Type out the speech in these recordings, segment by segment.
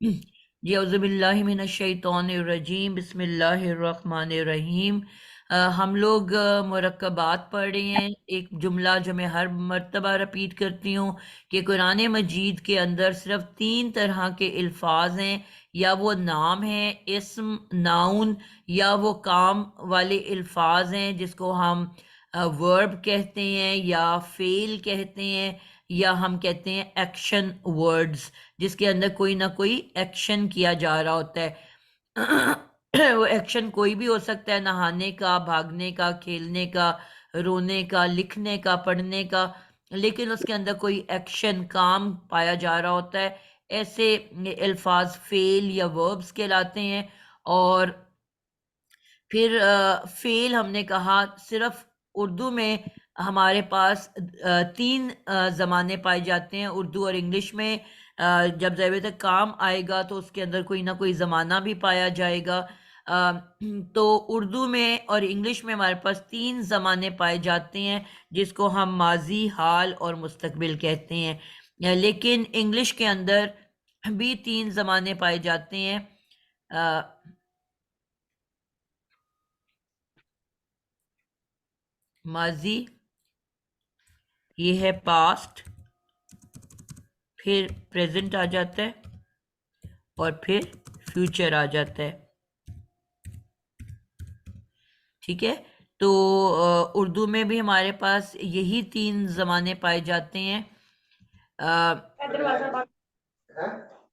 جی اعوذ باللہ من الشیطان الرجیم، بسم اللہ الرحمن الرحیم۔ ہم لوگ مرکبات پڑھ رہے ہیں۔ ایک جملہ جو میں ہر مرتبہ رپیٹ کرتی ہوں کہ قرآن مجید کے اندر صرف 3 طرح کے الفاظ ہیں، یا وہ نام ہیں، اسم، ناؤن، یا وہ کام والے الفاظ ہیں جس کو ہم ورب کہتے ہیں یا فعل کہتے ہیں، یا ہم کہتے ہیں ایکشن ورڈز، جس کے اندر کوئی نہ کوئی ایکشن کیا جا رہا ہوتا ہے۔ وہ ایکشن کوئی بھی ہو سکتا ہے، نہانے کا، بھاگنے کا، کھیلنے کا، رونے کا، لکھنے کا، پڑھنے کا، لیکن اس کے اندر کوئی ایکشن کام پایا جا رہا ہوتا ہے۔ ایسے الفاظ فعل یا وربز کہلاتے ہیں۔ اور پھر فعل ہم نے کہا صرف اردو میں ہمارے پاس 3 زمانے پائے جاتے ہیں، اردو اور انگلش میں۔ جب ضرورت کام آئے گا تو اس کے اندر کوئی نہ کوئی زمانہ بھی پایا جائے گا۔ تو اردو میں اور انگلش میں ہمارے پاس 3 زمانے پائے جاتے ہیں، جس کو ہم ماضی، حال اور مستقبل کہتے ہیں۔ لیکن انگلش کے اندر بھی 3 زمانے پائے جاتے ہیں۔ ماضی، یہ ہے پاسٹ، پھر پریزنٹ آ جاتا ہے، اور پھر فیوچر آ جاتا ہے۔ ٹھیک ہے، تو اردو میں بھی ہمارے پاس یہی 3 زمانے پائے جاتے ہیں۔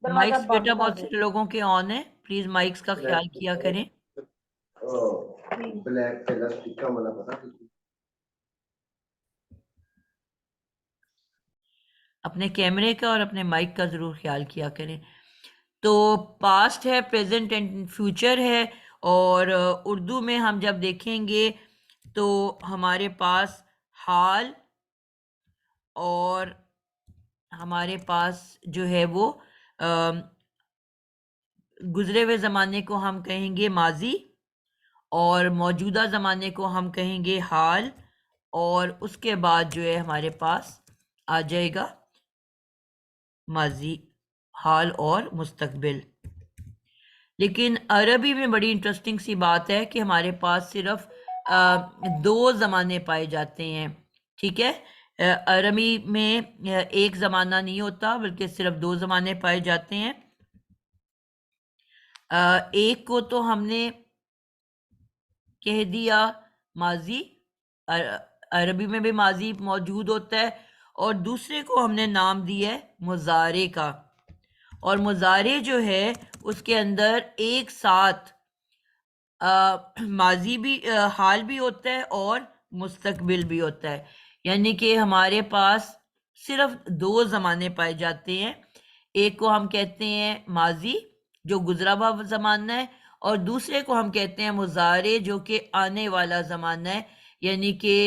مائکس بیٹا بہت سے لوگوں کے آن ہیں، پلیز مائکس کا خیال کیا کریں۔ اپنے کیمرے کا اور اپنے مائک کا ضرور خیال کیا کریں۔ تو پاسٹ ہے، پریزنٹ اینڈ فیوچر ہے۔ اور اردو میں ہم جب دیکھیں گے تو ہمارے پاس حال، اور ہمارے پاس جو ہے وہ گزرے ہوئے زمانے کو ہم کہیں گے ماضی، اور موجودہ زمانے کو ہم کہیں گے حال، اور اس کے بعد جو ہے ہمارے پاس آ جائے گا ماضی، حال اور مستقبل۔ لیکن عربی میں بڑی انٹرسٹنگ سی بات ہے کہ ہمارے پاس صرف 2 زمانے پائے جاتے ہیں۔ ٹھیک ہے، عربی میں ایک زمانہ نہیں ہوتا بلکہ صرف 2 زمانے پائے جاتے ہیں۔ ایک کو تو ہم نے کہہ دیا ماضی، عربی میں بھی ماضی موجود ہوتا ہے، اور دوسرے کو ہم نے نام دیا ہے مضارع کا۔ اور مضارع جو ہے اس کے اندر ایک ساتھ ماضی بھی، حال بھی ہوتا ہے اور مستقبل بھی ہوتا ہے، یعنی کہ ہمارے پاس صرف 2 زمانے پائے جاتے ہیں۔ ایک کو ہم کہتے ہیں ماضی جو گزرا ہوا زمانہ ہے، اور دوسرے کو ہم کہتے ہیں مضارع جو کہ آنے والا زمانہ ہے، یعنی کہ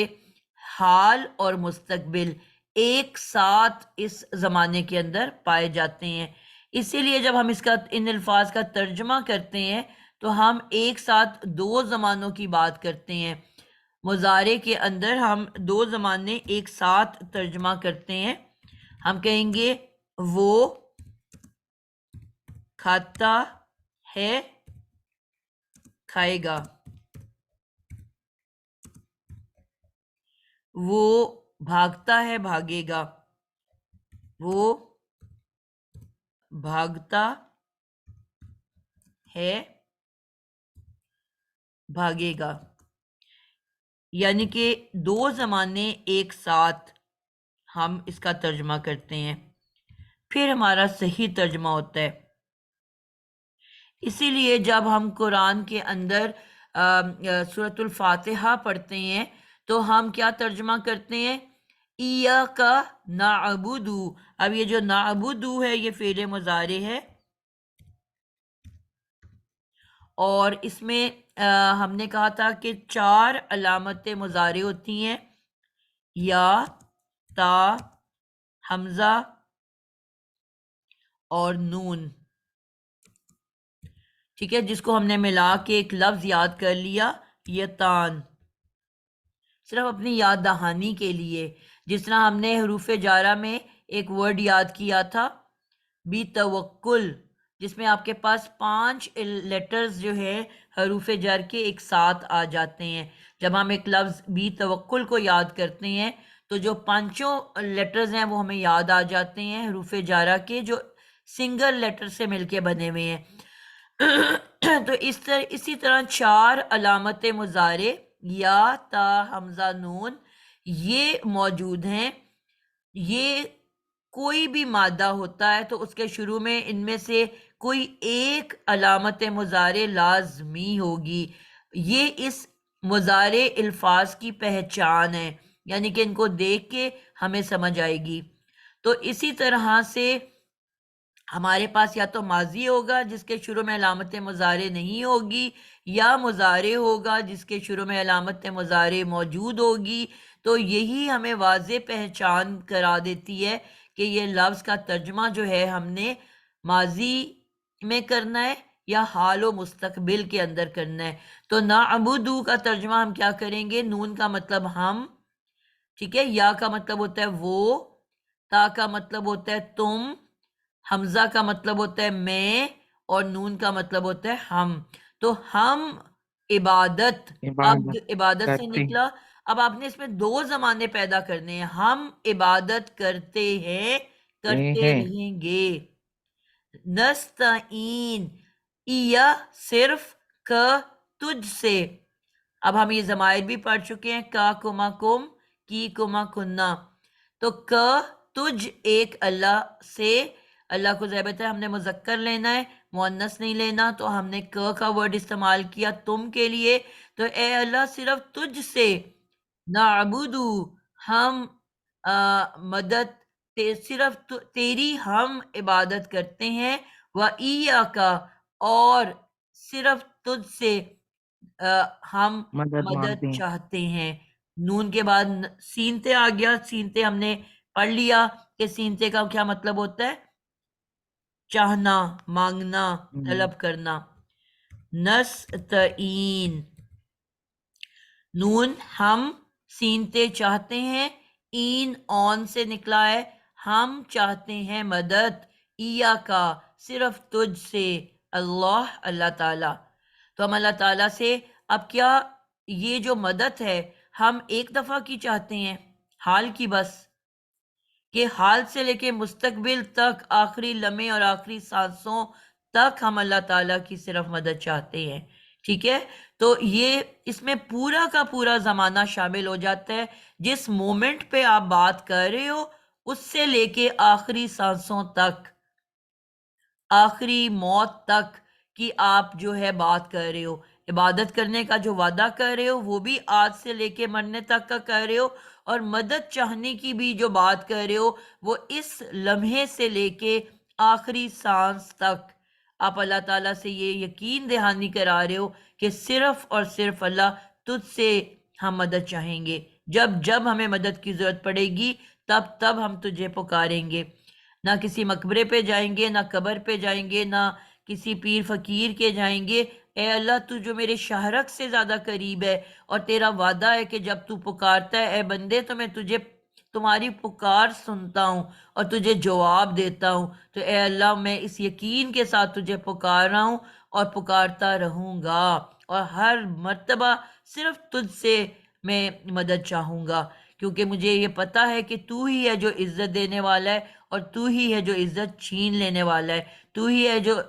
حال اور مستقبل ایک ساتھ اس زمانے کے اندر پائے جاتے ہیں۔ اسی لیے جب ہم ان الفاظ کا ترجمہ کرتے ہیں تو ہم ایک ساتھ 2 زمانوں کی بات کرتے ہیں۔ مضارع کے اندر ہم 2 زمانے ایک ساتھ ترجمہ کرتے ہیں۔ ہم کہیں گے وہ کھاتا ہے، کھائے گا۔ وہ بھاگتا ہے، بھاگے گا۔ وہ بھاگتا ہے، بھاگے گا۔ یعنی کہ 2 زمانے ایک ساتھ ہم اس کا ترجمہ کرتے ہیں، پھر ہمارا صحیح ترجمہ ہوتا ہے۔ اسی لیے جب ہم قرآن کے اندر سورۃ الفاتحہ پڑھتے ہیں تو ہم کیا ترجمہ کرتے ہیں؟ ایاک نعبد۔ اب یہ جو نعبد ہے یہ فعل مضارع ہے، اور اس میں ہم نے کہا تھا کہ 4 علامت مضارع ہوتی ہیں، یا، تا، حمزہ اور نون۔ ٹھیک ہے، جس کو ہم نے ملا کے ایک لفظ یاد کر لیا، یتان، صرف اپنی یاد دہانی کے لیے۔ جس طرح ہم نے حروف جارہ میں ایک ورڈ یاد کیا تھا، بی توکل، جس میں آپ کے پاس 5 لیٹرز جو ہے حروف جر کے ایک ساتھ آ جاتے ہیں. جب ہم ایک لفظ بھی توکل کو یاد کرتے ہیں تو جو 5 لیٹرز ہیں وہ ہمیں یاد آ جاتے ہیں حروف جارہ کے، جو سنگل لیٹر سے مل کے بنے ہوئے ہیں. تو اسی طرح 4 علامت مضارع یا، تا، حمزہ، نون یہ موجود ہیں. یہ کوئی بھی مادہ ہوتا ہے تو اس کے شروع میں ان میں سے کوئی ایک علامت مضارع لازمی ہوگی. یہ اس مضارع الفاظ کی پہچان ہے، یعنی کہ ان کو دیکھ کے ہمیں سمجھ آئے گی. تو اسی طرح سے ہمارے پاس یا تو ماضی ہوگا جس کے شروع میں علامت مضارع نہیں ہوگی، یا مضارع ہوگا جس کے شروع میں علامت مضارع موجود ہوگی. تو یہی ہمیں واضح پہچان کرا دیتی ہے کہ یہ لفظ کا ترجمہ جو ہے ہم نے ماضی میں کرنا ہے یا حال و مستقبل کے اندر کرنا ہے. تو نعبدو کا ترجمہ ہم کیا کریں گے؟ نون کا مطلب ہم، ٹھیک ہے، یا کا مطلب ہوتا ہے وہ، تا کا مطلب ہوتا ہے تم، حمزہ کا مطلب ہوتا ہے میں، اور نون کا مطلب ہوتا ہے ہم. تو ہم عبادت، اب عبادت عبادت سے کرتے نکلا. اب آپ نے اس میں 2 زمانے پیدا کرنے ہیں. ہم عبادت کرتے ہیں، کرتے ہیں. رہیں گے. نستعین، ایا صرف ک، تجھ سے. اب ہم یہ ضمائر بھی پڑھ چکے ہیں، کا، کما، کم، کی، کما، کننا. تو ک، تجھ، ایک اللہ سے. اللہ کو ضابطہ ہے ہم نے مذکر لینا ہے، مؤنث نہیں لینا، تو ہم نے ک کا ورڈ استعمال کیا تم کے لیے. تو اے اللہ صرف تجھ سے. نعبدو، ہم مدد، صرف تیری ہم عبادت کرتے ہیں. وَإِيَّاكَ، اور صرف تجھ سے ہم مدد مدد مانگتے ہیں. چاہتے ہیں. نون کے بعد سینتے آ گیا. سینتے ہم نے پڑھ لیا کہ سینتے کا کیا مطلب ہوتا ہے؟ چاہنا، مانگنا، طلب کرنا. نستعین، نون ہم، سینتے چاہتے ہیں، این آن سے نکلا ہے، ہم چاہتے ہیں مدد، ایا کا صرف تجھ سے، اللہ، اللہ تعالی. تو ہم اللہ تعالیٰ سے اب کیا، یہ جو مدد ہے ہم ایک دفعہ کی چاہتے ہیں، حال کی بس، کہ حال سے لے کے مستقبل تک، آخری لمحے اور آخری سانسوں تک ہم اللہ تعالیٰ کی صرف مدد چاہتے ہیں. ٹھیک ہے؟ تو یہ اس میں پورا کا پورا زمانہ شامل ہو جاتا ہے. جس مومنٹ پہ آپ بات کر رہے ہو اس سے لے کے آخری سانسوں تک، آخری موت تک کی آپ جو ہے بات کر رہے ہو. عبادت کرنے کا جو وعدہ کر رہے ہو وہ بھی آج سے لے کے مرنے تک کا کر رہے ہو، اور مدد چاہنے کی بھی جو بات کر رہے ہو وہ اس لمحے سے لے کے آخری سانس تک آپ اللہ تعالیٰ سے یہ یقین دہانی کرا رہے ہو کہ صرف اور صرف اللہ تجھ سے ہم مدد چاہیں گے. جب جب ہمیں مدد کی ضرورت پڑے گی تب تب ہم تجھے پکاریں گے. نہ کسی مقبرے پہ جائیں گے، نہ قبر پہ جائیں گے، نہ کسی پیر فقیر کے جائیں گے. اے اللہ تو جو میرے شہرک سے زیادہ قریب ہے، اور تیرا وعدہ ہے کہ جب تو پکارتا ہے اے بندے تو میں تجھے تمہاری پکار سنتا ہوں اور تجھے جواب دیتا ہوں. تو اے اللہ میں اس یقین کے ساتھ تجھے پکار رہا ہوں اور پکارتا رہوں گا، اور ہر مرتبہ صرف تجھ سے میں مدد چاہوں گا، کیونکہ مجھے یہ پتا ہے کہ تو ہی ہے جو عزت دینے والا ہے، اور تو ہی ہے جو عزت چھین لینے والا ہے. تو ہی ہے جو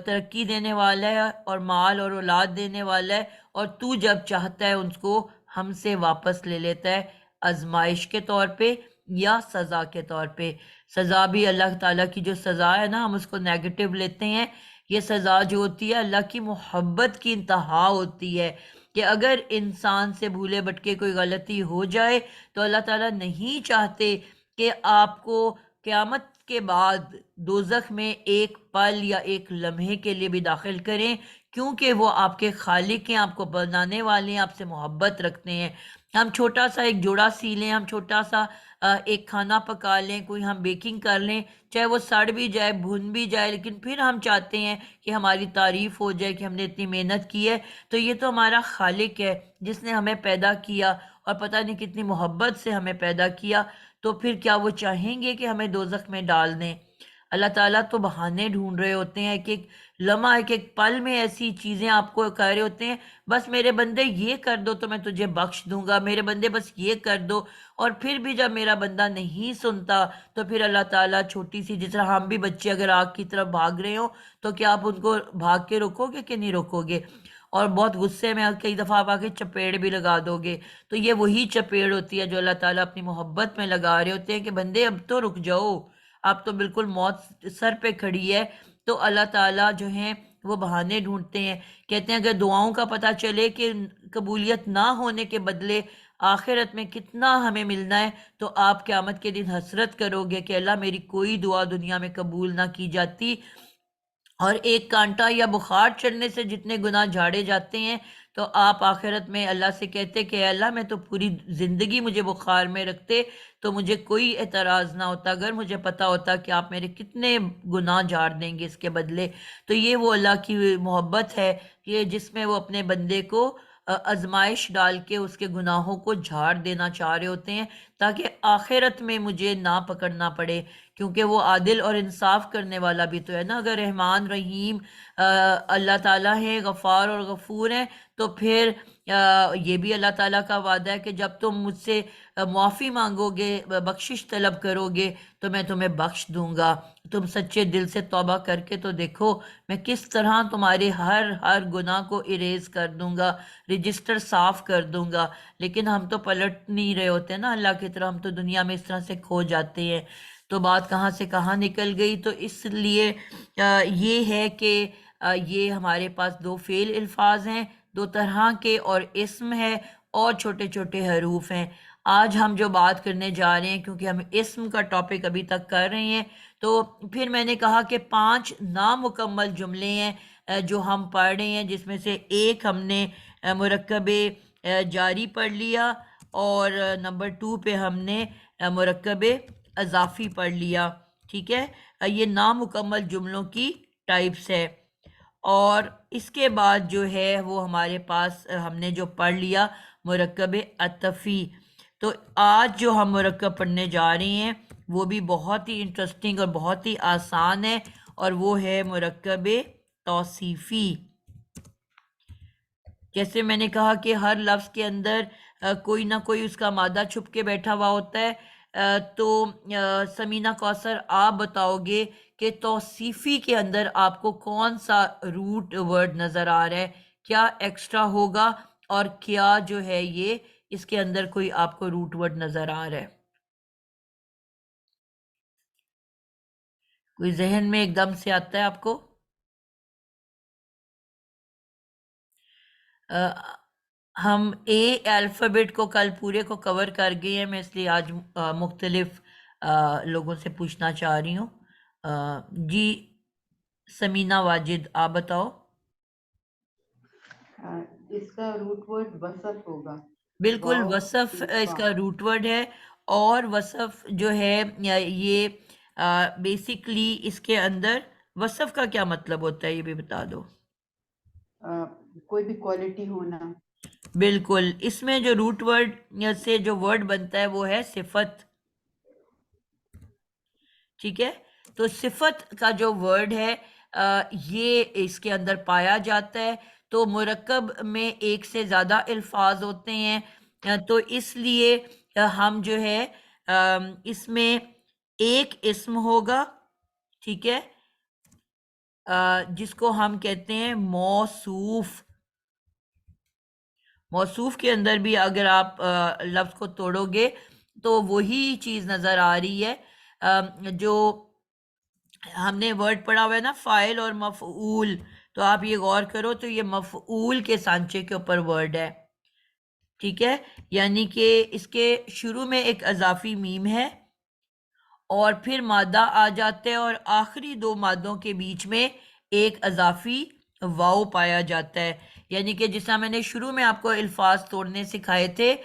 ترقی دینے والا ہے اور مال اور اولاد دینے والا ہے، اور تو جب چاہتا ہے ان کو ہم سے واپس لے لیتا ہے، آزمائش کے طور پہ یا سزا کے طور پہ. سزا بھی اللہ تعالیٰ کی جو سزا ہے نا، ہم اس کو نیگیٹو لیتے ہیں. یہ سزا جو ہوتی ہے اللہ کی محبت کی انتہا ہوتی ہے، کہ اگر انسان سے بھولے بھٹکے کوئی غلطی ہو جائے تو اللہ تعالیٰ نہیں چاہتے کہ آپ کو قیامت کے بعد دوزخ میں ایک پل یا ایک لمحے کے لیے بھی داخل کریں، کیونکہ وہ آپ کے خالق ہیں، آپ کو بنانے والے ہیں، آپ سے محبت رکھتے ہیں. ہم چھوٹا سا ایک جوڑا سی لیں، ہم چھوٹا سا ایک کھانا پکا لیں، کوئی ہم بیکنگ کر لیں، چاہے وہ سڑ بھی جائے، بھن بھی جائے، لیکن پھر ہم چاہتے ہیں کہ ہماری تعریف ہو جائے کہ ہم نے اتنی محنت کی ہے. تو یہ تو ہمارا خالق ہے جس نے ہمیں پیدا کیا اور پتہ نہیں کتنی محبت سے ہمیں پیدا کیا. تو پھر کیا وہ چاہیں گے کہ ہمیں دوزخ میں ڈال دیں؟ اللہ تعالیٰ تو بہانے ڈھونڈ رہے ہوتے ہیں، ایک ایک لمحہ ایک ایک پل میں ایسی چیزیں آپ کو کہہ رہے ہوتے ہیں، بس میرے بندے یہ کر دو تو میں تجھے بخش دوں گا، میرے بندے بس یہ کر دو۔ اور پھر بھی جب میرا بندہ نہیں سنتا تو پھر اللہ تعالیٰ چھوٹی سی، جس طرح ہم بھی بچے اگر آگ کی طرف بھاگ رہے ہوں تو کیا آپ ان کو بھاگ کے روکو گے کہ نہیں روکو گے؟ اور بہت غصے میں کئی دفعہ آپ آ کے چپیڑ بھی لگا دو گے، تو یہ وہی چپیڑ ہوتی ہے جو اللہ تعالیٰ اپنی محبت میں لگا رہے ہوتے ہیں کہ بندے اب تو رک جاؤ، اب تو بالکل موت سر پہ کھڑی ہے۔ تو اللہ تعالیٰ جو ہیں وہ بہانے ڈھونڈتے ہیں، کہتے ہیں اگر دعاؤں کا پتہ چلے کہ قبولیت نہ ہونے کے بدلے آخرت میں کتنا ہمیں ملنا ہے، تو آپ قیامت کے دن حسرت کرو گے کہ اللہ میری کوئی دعا دنیا میں قبول نہ کی جاتی، اور ایک کانٹا یا بخار چڑھنے سے جتنے گناہ جھاڑے جاتے ہیں، تو آپ آخرت میں اللہ سے کہتے کہ اے اللہ میں تو پوری زندگی مجھے بخار میں رکھتے تو مجھے کوئی اعتراض نہ ہوتا، اگر مجھے پتا ہوتا کہ آپ میرے کتنے گناہ جھاڑ دیں گے اس کے بدلے۔ تو یہ وہ اللہ کی محبت ہے کہ جس میں وہ اپنے بندے کو آزمائش ڈال کے اس کے گناہوں کو جھاڑ دینا چاہ رہے ہوتے ہیں، تاکہ آخرت میں مجھے نہ پکڑنا پڑے، کیونکہ وہ عادل اور انصاف کرنے والا بھی تو ہے نا۔ اگر رحمان رحیم اللہ تعالیٰ ہے، غفار اور غفور ہیں، تو پھر یہ بھی اللہ تعالیٰ کا وعدہ ہے کہ جب تم مجھ سے معافی مانگو گے، بخشش طلب کرو گے تو میں تمہیں بخش دوں گا، تم سچے دل سے توبہ کر کے تو دیکھو میں کس طرح تمہارے ہر ہر گناہ کو اریز کر دوں گا، رجسٹر صاف کر دوں گا۔ لیکن ہم تو پلٹ نہیں رہے ہوتے نا اللہ کی طرح، ہم تو دنیا میں اس طرح سے کھو جاتے ہیں، تو بات کہاں سے کہاں نکل گئی۔ تو اس لیے یہ ہے کہ یہ ہمارے پاس دو فعل الفاظ ہیں، دو طرح کے، اور اسم ہے اور چھوٹے چھوٹے حروف ہیں۔ آج ہم جو بات کرنے جا رہے ہیں، کیونکہ ہم اسم کا ٹاپک ابھی تک کر رہے ہیں، تو پھر میں نے کہا کہ 5 نامکمل جملے ہیں جو ہم پڑھ رہے ہیں، جس میں سے ایک ہم نے مرکب جاری پڑھ لیا، اور نمبر 2 پہ ہم نے مرکب اضافی پڑھ لیا، ٹھیک ہے۔ یہ نامکمل جملوں کی ٹائپس ہے، اور اس کے بعد جو ہے وہ ہمارے پاس ہم نے جو پڑھ لیا مرکب عطفی۔ تو آج جو ہم مرکب پڑھنے جا رہے ہیں وہ بھی بہت ہی انٹرسٹنگ اور بہت ہی آسان ہے، اور وہ ہے مرکب توصیفی۔ جیسے میں نے کہا کہ ہر لفظ کے اندر کوئی نہ کوئی اس کا مادہ چھپ کے بیٹھا ہوا ہوتا ہے، تو سمینہ کوثر آپ بتاؤ گے کہ توصیفی کے اندر آپ کو کون سا روٹ ورڈ نظر آ رہا ہے، کیا ایکسٹرا ہوگا، اور کیا جو ہے یہ اس کے اندر کوئی آپ کو روٹ ورڈ نظر آ رہا ہے؟ کوئی ذہن میں ایک دم سے آتا ہے آپ کو؟ ہم اے الفابیٹ کو کل پورے کو کور کر گئے ہیں، میں اس لیے آج مختلف لوگوں سے پوچھنا چاہ رہی ہوں۔ جی سمینہ واجد آپ بتاؤ۔ اس کا روٹ ورڈ وصف ہوگا۔ بالکل، واو وصف اس فا۔ کا روٹ ورڈ ہے، اور وصف جو ہے یہ بیسیکلی اس کے اندر وصف کا کیا مطلب ہوتا ہے یہ بھی بتا دو۔ کوئی بھی کوالٹی ہونا۔ بالکل، اس میں جو روٹ ورڈ سے جو ورڈ بنتا ہے وہ ہے صفت، ٹھیک ہے۔ تو صفت کا جو ورڈ ہے یہ اس کے اندر پایا جاتا ہے، تو مرکب میں ایک سے زیادہ الفاظ ہوتے ہیں، تو اس لیے ہم جو ہے اس میں ایک اسم ہوگا، ٹھیک ہے، جس کو ہم کہتے ہیں موصوف۔ موصوف کے اندر بھی اگر آپ لفظ کو توڑو گے تو وہی چیز نظر آ رہی ہے جو ہم نے ورڈ پڑھا ہوا ہے نا، فاعل اور مفعول، تو آپ یہ غور کرو تو یہ مفعول کے سانچے کے اوپر ورڈ ہے، ٹھیک ہے، یعنی کہ اس کے شروع میں ایک اضافی میم ہے، اور پھر مادہ آ جاتا ہے، اور آخری 2 مادوں کے بیچ میں ایک اضافی واؤ پایا جاتا ہے۔ یعنی کہ جس طرح میں نے شروع میں آپ کو الفاظ توڑنے سکھائے تھے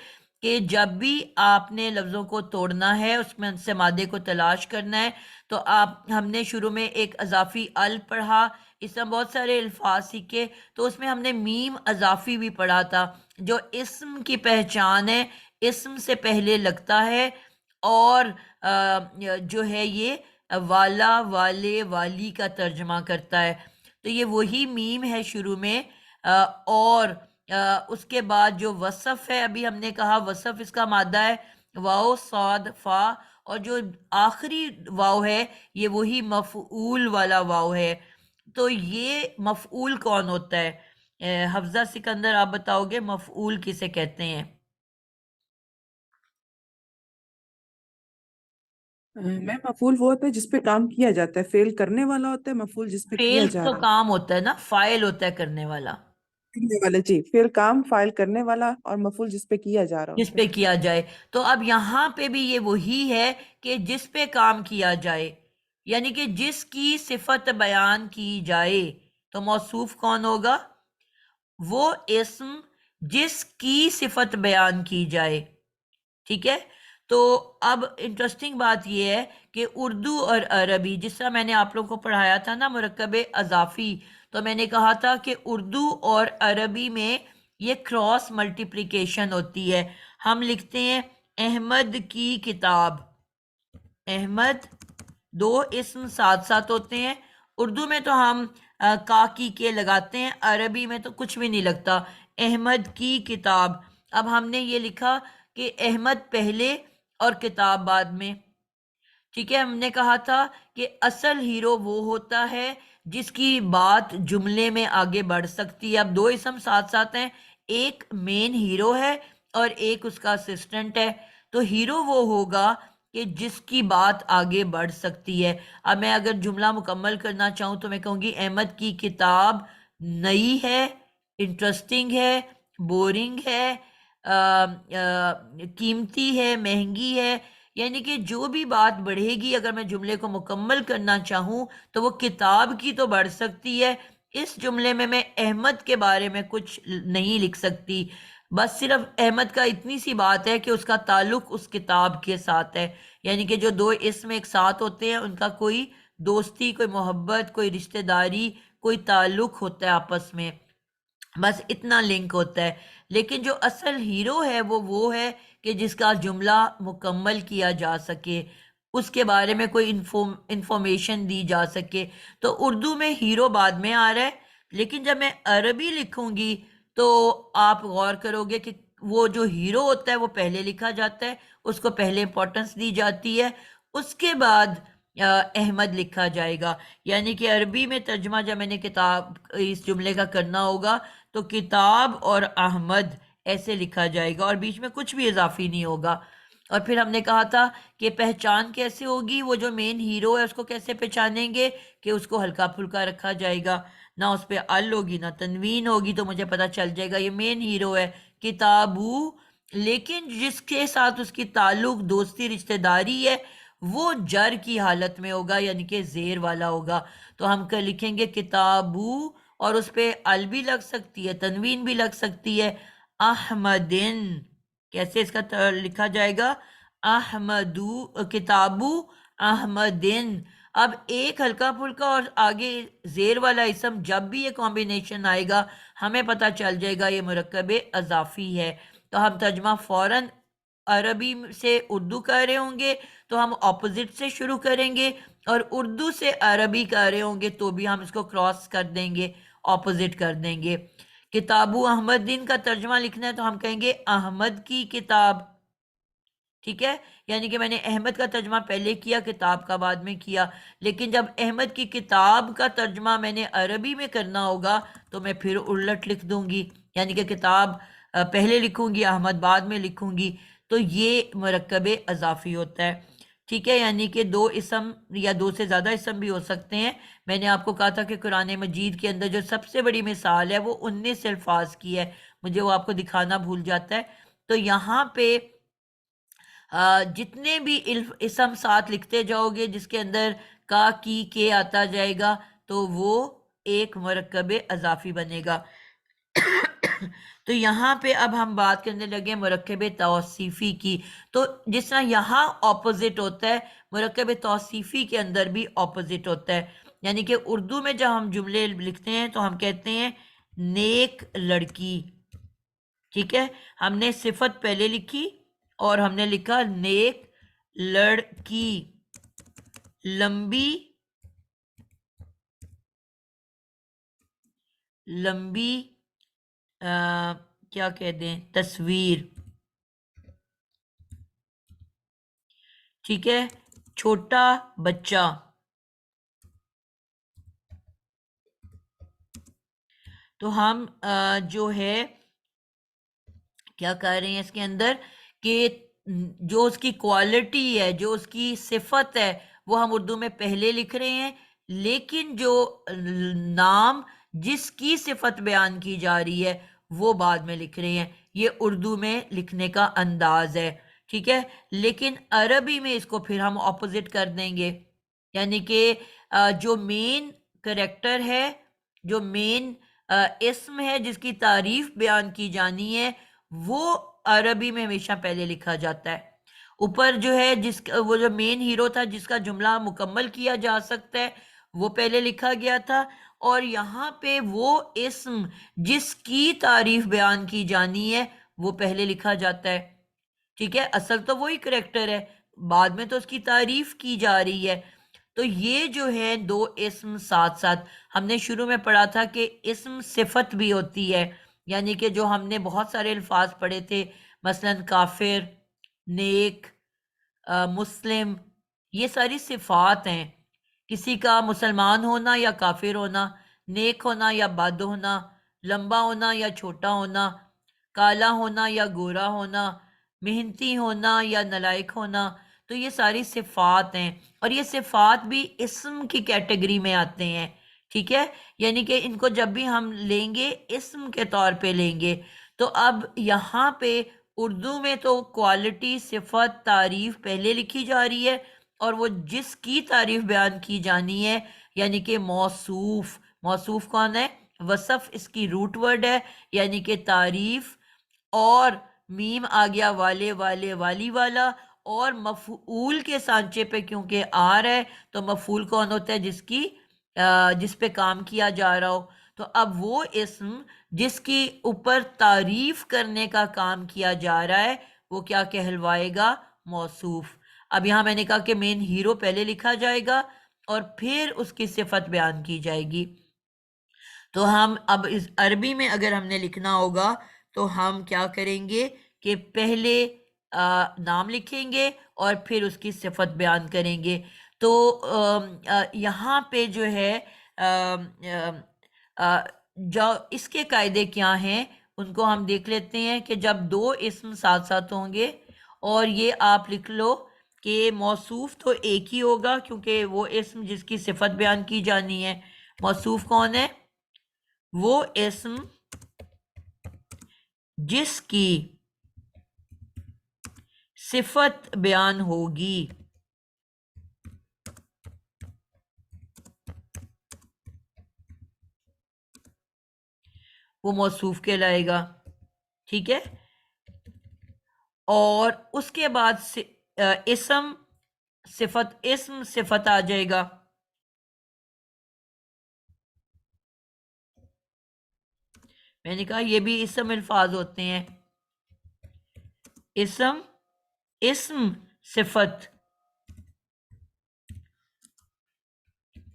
کہ جب بھی آپ نے لفظوں کو توڑنا ہے، اس میں سے مادے کو تلاش کرنا ہے، تو ہم نے شروع میں ایک اضافی ال پڑھا، اس طرح بہت سارے الفاظ سیکھے، تو اس میں ہم نے میم اضافی بھی پڑھا تھا جو اسم کی پہچان ہے، اسم سے پہلے لگتا ہے، اور جو ہے یہ والا، والے، والی کا ترجمہ کرتا ہے. تو یہ وہی میم ہے شروع میں، اور اس کے بعد جو وصف ہے، ابھی ہم نے کہا وصف اس کا مادہ ہے واو صاد فا، اور جو آخری واو ہے یہ وہی مفعول والا واو ہے. تو یہ مفعول کون ہوتا ہے؟ حفظہ سکندر آپ بتاؤ گے مفعول کسے کہتے ہیں؟ میں مفعول وہ ہوتا ہے جس پہ کام کیا جاتا ہے، فعل کرنے والا ہوتا ہے مفعول جس پہ کیا فعل جا تو رہا ہے. کام ہوتا ہے نا، فاعل ہوتا ہے کرنے والا، کرنے والا جی، فعل کام فاعل کرنے والا، اور مفعول جس پہ کیا جا رہا جس ہوتا پہ کیا جائے. تو اب یہاں پہ بھی یہ وہی ہے کہ جس پہ کام کیا جائے، یعنی کہ جس کی صفت بیان کی جائے. تو موصوف کون ہوگا؟ وہ اسم جس کی صفت بیان کی جائے. ٹھیک ہے. تو اب انٹرسٹنگ بات یہ ہے کہ اردو اور عربی، جس طرح میں نے آپ لوگوں کو پڑھایا تھا نا مرکب اضافی، تو میں نے کہا تھا کہ اردو اور عربی میں یہ کراس ملٹیپلیکیشن ہوتی ہے. ہم لکھتے ہیں احمد کی کتاب، احمد دو اسم ساتھ ساتھ ہوتے ہیں. اردو میں تو ہم کا کی کے لگاتے ہیں، عربی میں تو کچھ بھی نہیں لگتا، احمد کی کتاب. اب ہم نے یہ لکھا کہ احمد پہلے اور کتاب بعد میں. ٹھیک ہے. ہم نے کہا تھا کہ اصل ہیرو وہ ہوتا ہے جس کی بات جملے میں آگے بڑھ سکتی ہے. اب دو اسم ساتھ ساتھ ہیں، ایک مین ہیرو ہے اور ایک اس کا اسسٹنٹ ہے. تو ہیرو وہ ہوگا کہ جس کی بات آگے بڑھ سکتی ہے. اب میں اگر جملہ مکمل کرنا چاہوں تو میں کہوں گی احمد کی کتاب نئی ہے، انٹرسٹنگ ہے، بورنگ ہے، قیمتی ہے، مہنگی ہے. یعنی کہ جو بھی بات بڑھے گی اگر میں جملے کو مکمل کرنا چاہوں تو وہ کتاب کی تو بڑھ سکتی ہے. اس جملے میں احمد کے بارے میں کچھ نہیں لکھ سکتی، بس صرف احمد کا اتنی سی بات ہے کہ اس کا تعلق اس کتاب کے ساتھ ہے. یعنی کہ جو دو اسم ایک ساتھ ہوتے ہیں ان کا کوئی دوستی، کوئی محبت، کوئی رشتہ داری، کوئی تعلق ہوتا ہے آپس میں، بس اتنا لنک ہوتا ہے. لیکن جو اصل ہیرو ہے وہ ہے کہ جس کا جملہ مکمل کیا جا سکے، اس کے بارے میں کوئی انفارمیشن دی جا سکے. تو اردو میں ہیرو بعد میں آ رہا ہے، لیکن جب میں عربی لکھوں گی تو آپ غور کرو گے کہ وہ جو ہیرو ہوتا ہے وہ پہلے لکھا جاتا ہے، اس کو پہلے امپورٹنس دی جاتی ہے، اس کے بعد احمد لکھا جائے گا. یعنی کہ عربی میں ترجمہ جب میں نے کتاب اس جملے کا کرنا ہوگا تو کتاب اور احمد ایسے لکھا جائے گا، اور بیچ میں کچھ بھی اضافی نہیں ہوگا. اور پھر ہم نے کہا تھا کہ پہچان کیسے ہوگی، وہ جو مین ہیرو ہے اس کو کیسے پہچانیں گے، کہ اس کو ہلکا پھلکا رکھا جائے گا، نہ اس پہ ال ہوگی نہ تنوین ہوگی، تو مجھے پتا چل جائے گا یہ مین ہیرو ہے کتابو. لیکن جس کے ساتھ اس کی تعلق دوستی رشتہ داری ہے وہ جر کی حالت میں ہوگا، یعنی کہ زیر والا ہوگا. تو ہم لکھیں گے کتابو، اور اس پہ ال بھی لگ سکتی ہے، تنوین بھی لگ سکتی ہے. احمدن، کیسے اس کا لکھا جائے گا؟ احمدو، کتابو احمدن. اب ایک ہلکا پھلکا اور آگے زیر والا اسم، جب بھی یہ کمبینیشن آئے گا ہمیں پتا چل جائے گا یہ مرکب اضافی ہے. تو ہم ترجمہ فوراً عربی سے اردو کر رہے ہوں گے تو ہم اپوزٹ سے شروع کریں گے، اور اردو سے عربی کر رہے ہوں گے تو بھی ہم اس کو کراس کر دیں گے، اپوزٹ کر دیں گے. کتابو احمد دین کا ترجمہ لکھنا ہے تو ہم کہیں گے احمد کی کتاب. ٹھیک ہے. یعنی کہ میں نے احمد کا ترجمہ پہلے کیا، کتاب کا بعد میں کیا. لیکن جب احمد کی کتاب کا ترجمہ میں نے عربی میں کرنا ہوگا تو میں پھر الٹ لکھ دوں گی، یعنی کہ کتاب پہلے لکھوں گی، احمد بعد میں لکھوں گی. تو یہ مرکب اضافی ہوتا ہے. ٹھیک ہے. یعنی کہ دو اسم یا دو سے زیادہ اسم بھی ہو سکتے ہیں. میں نے آپ کو کہا تھا کہ قرآن مجید کے اندر جو سب سے بڑی مثال ہے وہ 19 الفاظ کی ہے، مجھے وہ آپ کو دکھانا بھول جاتا ہے. تو یہاں پہ جتنے بھی اسم ساتھ لکھتے جاؤ گے جس کے اندر کا کی کے آتا جائے گا تو وہ ایک مرکب اضافی بنے گا. تو یہاں پہ اب ہم بات کرنے لگے مرکب توصیفی کی. تو جس طرح یہاں اپوزٹ ہوتا ہے، مرکب توصیفی کے اندر بھی اپوزٹ ہوتا ہے. یعنی کہ اردو میں جب ہم جملے لکھتے ہیں تو ہم کہتے ہیں نیک لڑکی. ٹھیک ہے. ہم نے صفت پہلے لکھی اور ہم نے لکھا نیک لڑکی. لمبی لمبی کیا کہہ دیں تصویر، ٹھیک ہے، چھوٹا بچہ. تو ہم جو ہے کیا کر رہے ہیں اس کے اندر کہ جو اس کی کوالٹی ہے، جو اس کی صفت ہے، وہ ہم اردو میں پہلے لکھ رہے ہیں، لیکن جو نام جس کی صفت بیان کی جا رہی ہے وہ بعد میں لکھ رہے ہیں. یہ اردو میں لکھنے کا انداز ہے، ٹھیک ہے. لیکن عربی میں اس کو پھر ہم اپوزٹ کر دیں گے، یعنی کہ جو مین کریکٹر ہے، جو مین اسم ہے جس کی تعریف بیان کی جانی ہے، وہ عربی میں ہمیشہ پہلے لکھا جاتا ہے. اوپر جو ہے وہ جو مین ہیرو تھا جس کا جملہ مکمل کیا جا سکتا ہے وہ پہلے لکھا گیا تھا، اور یہاں پہ وہ اسم جس کی تعریف بیان کی جانی ہے وہ پہلے لکھا جاتا ہے، ٹھیک ہے. اصل تو وہی کریکٹر ہے، بعد میں تو اس کی تعریف کی جا رہی ہے. تو یہ جو ہے دو اسم ساتھ ساتھ، ہم نے شروع میں پڑھا تھا کہ اسم صفت بھی ہوتی ہے، یعنی کہ جو ہم نے بہت سارے الفاظ پڑھے تھے، مثلا کافر، نیک، مسلم، یہ ساری صفات ہیں. کسی کا مسلمان ہونا یا کافر ہونا، نیک ہونا یا بد ہونا، لمبا ہونا یا چھوٹا ہونا، کالا ہونا یا گورا ہونا، محنتی ہونا یا نالائق ہونا، تو یہ ساری صفات ہیں. اور یہ صفات بھی اسم کی کیٹیگری میں آتے ہیں، ٹھیک ہے. یعنی کہ ان کو جب بھی ہم لیں گے اسم کے طور پہ لیں گے. تو اب یہاں پہ اردو میں تو کوالٹی، صفت، تعریف پہلے لکھی جا رہی ہے، اور وہ جس کی تعریف بیان کی جانی ہے، یعنی کہ موصوف. موصوف کون ہے؟ وصف اس کی روٹ ورڈ ہے، یعنی کہ تعریف، اور میم آ گیا والے والے والی والا، اور مفعول کے سانچے پہ کیونکہ آ رہا ہے تو مفعول کون ہوتا ہے؟ جس پہ کام کیا جا رہا ہو. تو اب وہ اسم جس کی اوپر تعریف کرنے کا کام کیا جا رہا ہے وہ کیا کہلوائے گا؟ موصوف. اب یہاں میں نے کہا کہ مین ہیرو پہلے لکھا جائے گا اور پھر اس کی صفت بیان کی جائے گی. تو ہم اب اس عربی میں اگر ہم نے لکھنا ہوگا تو ہم کیا کریں گے کہ پہلے نام لکھیں گے اور پھر اس کی صفت بیان کریں گے. تو یہاں پہ جو ہے جو اس کے قاعدے کیا ہیں ان کو ہم دیکھ لیتے ہیں کہ جب دو اسم ساتھ ساتھ ہوں گے، اور یہ آپ لکھ لو کہ موصوف تو ایک ہی ہوگا کیونکہ وہ اسم جس کی صفت بیان کی جانی ہے. موصوف کون ہے؟ وہ اسم جس کی صفت بیان ہوگی. وہ موصوف کہلائے گا، ٹھیک ہے. اور اس کے بعد اسم صفت آ جائے گا. میں نے کہا یہ بھی اسم الفاظ ہوتے ہیں. اسم صفت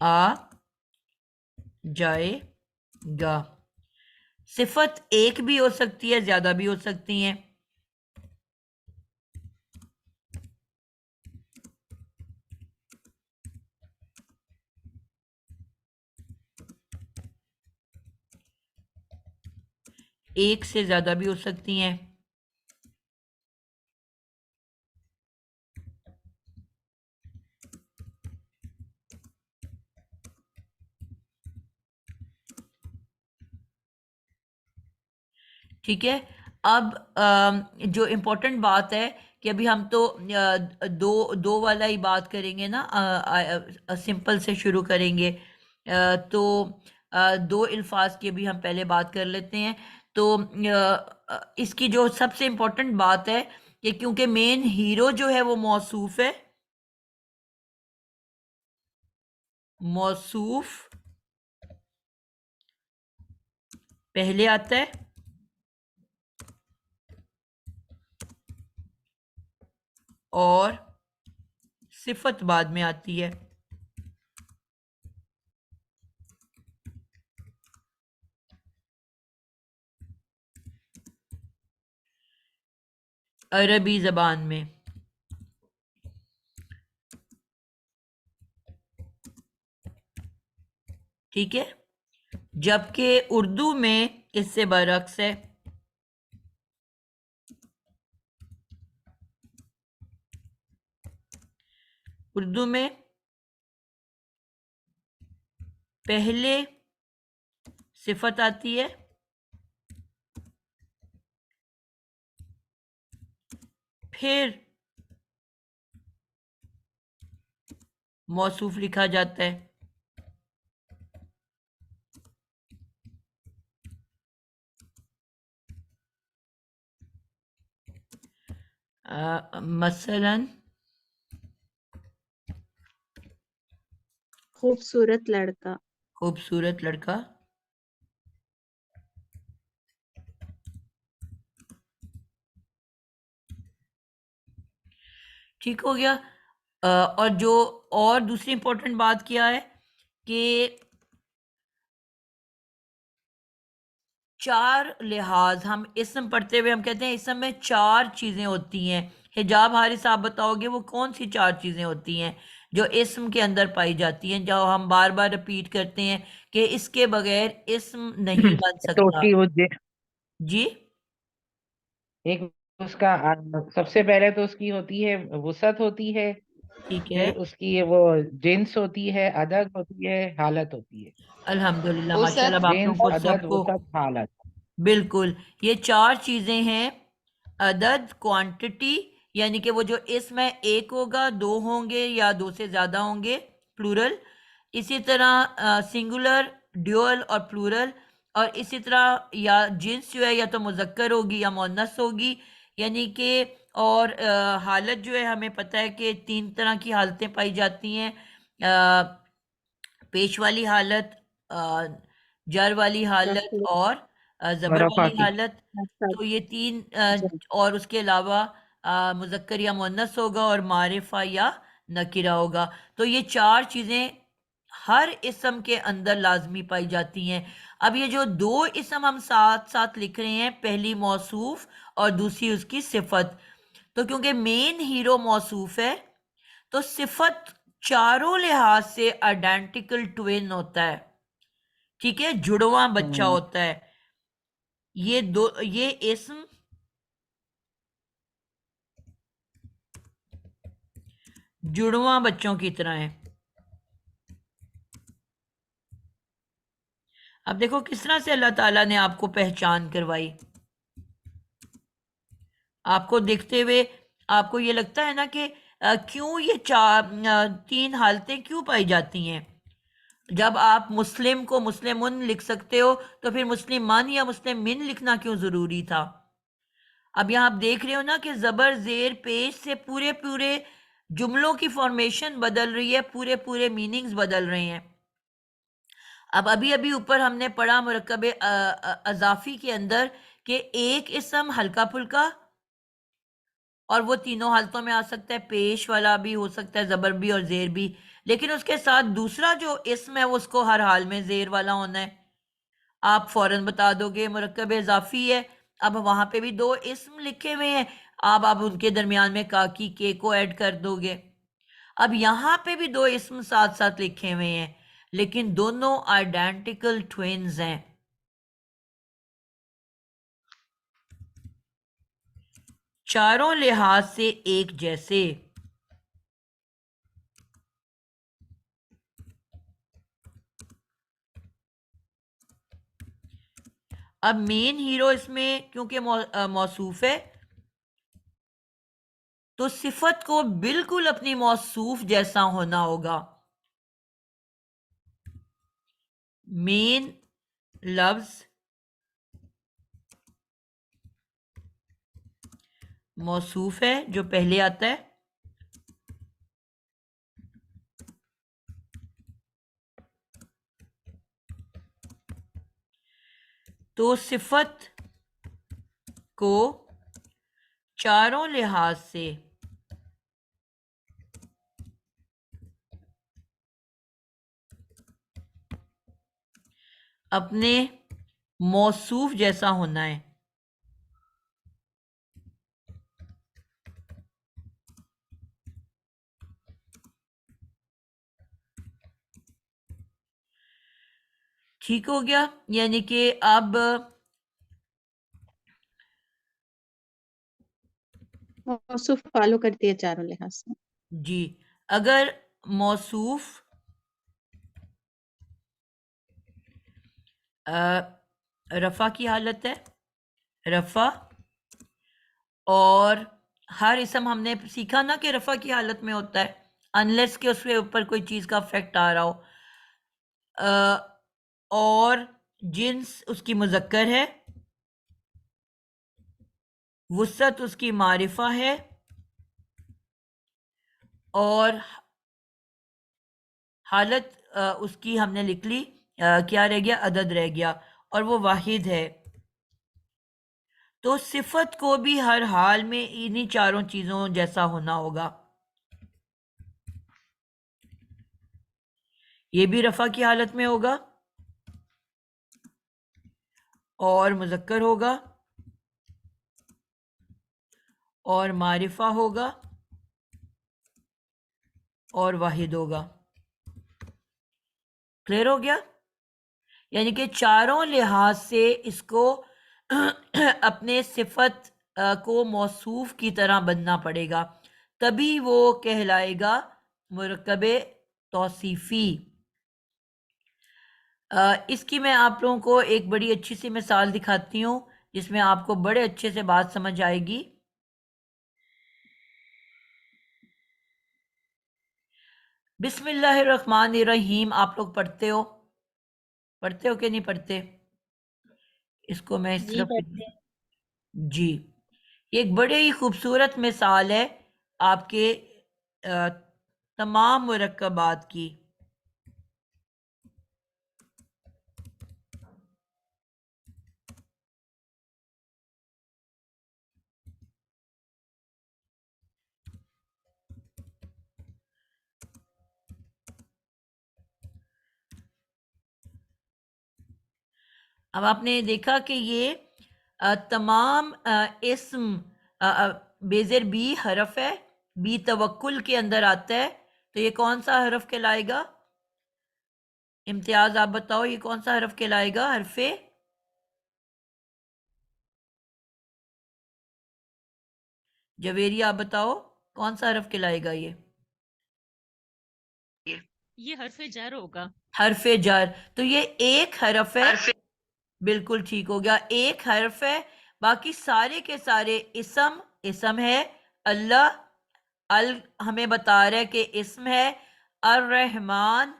آ جائے گا. صفت ایک بھی ہو سکتی ہے، زیادہ بھی ہو سکتی ہیں. ایک سے زیادہ بھی ہو سکتی ہیں. ٹھیک ہے. اب جو امپورٹنٹ بات ہے کہ ابھی ہم تو دو والا ہی بات کریں گے نا، سمپل سے شروع کریں گے. تو دو الفاظ کی ابھی ہم پہلے بات کر لیتے ہیں. تو اس کی جو سب سے امپورٹنٹ بات ہے کہ کیونکہ مین ہیرو جو ہے وہ موصوف ہے، موصوف پہلے آتا ہے اور صفت بعد میں آتی ہے. عربی زبان میں. ٹھیک ہے، جبکہ اردو میں اس سے برعکس ہے. اردو میں پہلے صفت آتی ہے، پھر موصوف لکھا جاتا ہے. مثلاً خوبصورت لڑکا. خوبصورت لڑکا. ٹھیک ہو گیا. اور جو اور دوسری امپورٹنٹ بات کیا ہے کہ چار لحاظ، ہم اسم پڑھتے ہوئے ہم کہتے ہیں اسم میں چار چیزیں ہوتی ہیں. حجاب حارث آپ بتاؤ گے وہ کون سی چار چیزیں ہوتی ہیں جو اسم کے اندر پائی جاتی ہیں، جو ہم بار بار رپیٹ کرتے ہیں کہ اس کے بغیر اسم نہیں بن تو اس سکتا؟ کی جی ایک اس کا سب سے پہلے تو اس کی ہوتی ہے وسعت ہوتی ہے، ٹھیک ہے، پھر اس کی وہ جنس ہوتی ہے، عدد ہوتی ہے، حالت ہوتی ہے. الحمدللہ ماشاء اللہ، وسعت آپ لوگوں جنس، کو عدد، سب کو وسعت، حالت. بالکل یہ چار چیزیں ہیں. عدد، کوانٹٹی، یعنی کہ وہ جو اسم ہے ایک ہوگا، دو ہوں گے یا دو سے زیادہ ہوں گے پلورل. اسی طرح سنگولر، ڈیول اور پلورل. اور اسی طرح یا جنس جو ہے یا تو مذکر ہوگی یا مؤنث ہوگی، یعنی کہ اور حالت جو ہے ہمیں پتہ ہے کہ تین طرح کی حالتیں پائی جاتی ہیں: پیش والی حالت، جر والی حالت مفعول، اور زبر رفع والی کی. حالت. نصب، تو یہ تین جر. اور اس کے علاوہ مذکر یا مؤنث ہوگا اور معرفہ یا نکرہ ہوگا. تو یہ چار چیزیں ہر اسم کے اندر لازمی پائی جاتی ہیں. اب یہ جو دو اسم ہم ساتھ ساتھ لکھ رہے ہیں، پہلی موصوف اور دوسری اس کی صفت، تو کیونکہ مین ہیرو موصوف ہے تو صفت چاروں لحاظ سے آئیڈینٹیکل ٹوین ہوتا ہے. ٹھیک ہے، جڑواں بچہ ہوتا ہے. یہ اسم جڑواں بچوں کی طرح ہے. اب دیکھو کس طرح سے اللہ تعالیٰ نے آپ کو پہچان کروائی. آپ کو دیکھتے ہوئے آپ کو یہ لگتا ہے نا کہ کیوں یہ تین حالتیں کیوں پائی جاتی ہیں؟ جب آپ مسلم کو مسلمن لکھ سکتے ہو تو پھر مسلم من یا مسلم من لکھنا کیوں ضروری تھا؟ اب یہاں آپ دیکھ رہے ہو نا کہ زبر زیر پیش سے پورے جملوں کی فارمیشن بدل رہی ہے، پورے میننگز بدل رہے ہیں. اب ابھی اوپر ہم نے پڑھا مرکب اضافی کے اندر کہ ایک اسم ہلکا پھلکا اور وہ تینوں حالتوں میں آ سکتا ہے، پیش والا بھی ہو سکتا ہے، زبر بھی اور زیر بھی، لیکن اس کے ساتھ دوسرا جو اسم ہے وہ اس کو ہر حال میں زیر والا ہونا ہے. آپ فوراً بتا دو گے مرکب اضافی ہے. اب وہاں پہ بھی دو اسم لکھے ہوئے ہیں، آپ ان کے درمیان میں کاکی کے کو ایڈ کر دو گے. اب یہاں پہ بھی دو اسم ساتھ ساتھ لکھے ہوئے ہیں لیکن دونوں آئیڈینٹیکل ٹوینز ہیں، چاروں لحاظ سے ایک جیسے. اب مین ہیرو اس میں کیونکہ موصوف ہے تو صفت کو بالکل اپنی موصوف جیسا ہونا ہوگا. مین لفظ موصوف ہے جو پہلے آتا ہے، تو صفت کو چاروں لحاظ سے اپنے موصوف جیسا ہونا ہے. ٹھیک ہو گیا؟ یعنی کہ اب موصوف فالو کرتی ہے چاروں لحاظ سے. جی اگر موصوف رفع کی حالت ہے، رفع، اور ہر اسم ہم نے سیکھا نا کہ رفع کی حالت میں ہوتا ہے انلیس کہ اس کے اوپر کوئی چیز کا افیکٹ آ رہا ہو، اور جنس اس کی مذکر ہے، وسعت اس کی معرفہ ہے، اور حالت اس کی ہم نے لکھ لی، کیا رہ گیا؟ عدد رہ گیا، اور وہ واحد ہے. تو صفت کو بھی ہر حال میں انہی چاروں چیزوں جیسا ہونا ہوگا. یہ بھی رفع کی حالت میں ہوگا، اور مذکر ہوگا، اور معرفہ ہوگا، اور واحد ہوگا. کلیئر ہو گیا؟ یعنی کہ چاروں لحاظ سے اس کو اپنے صفت کو موصوف کی طرح بننا پڑے گا، تبھی وہ کہلائے گا مرکب توصیفی. اس کی میں آپ لوگوں کو ایک بڑی اچھی سی مثال دکھاتی ہوں جس میں آپ کو بڑے اچھے سے بات سمجھ آئے گی. بسم اللہ الرحمن الرحیم آپ لوگ پڑھتے ہو کہ نہیں پڑھتے؟ اس کو میں اس جی طرف پڑھتے ہیں. جی یہ ایک بڑے ہی خوبصورت مثال ہے آپ کے تمام مرکبات کی. اب آپ نے دیکھا کہ یہ تمام اسم بیزر بی حرف ہے، بی توکل کے اندر آتا ہے، تو یہ کون سا حرف کہلائے گا؟ امتیاز آپ بتاؤ یہ کون سا حرف کہلائے گا؟ حرف جویری آپ بتاؤ کون سا حرف کہلائے گا؟ یہ حرف جر ہوگا. حرف جر. تو یہ ایک حرف ہے، بالکل ٹھیک ہو گیا، ایک حرف ہے، باقی سارے کے سارے اسم ہے. اللہ ہمیں بتا رہا ہے کہ اسم ہے، الرحمن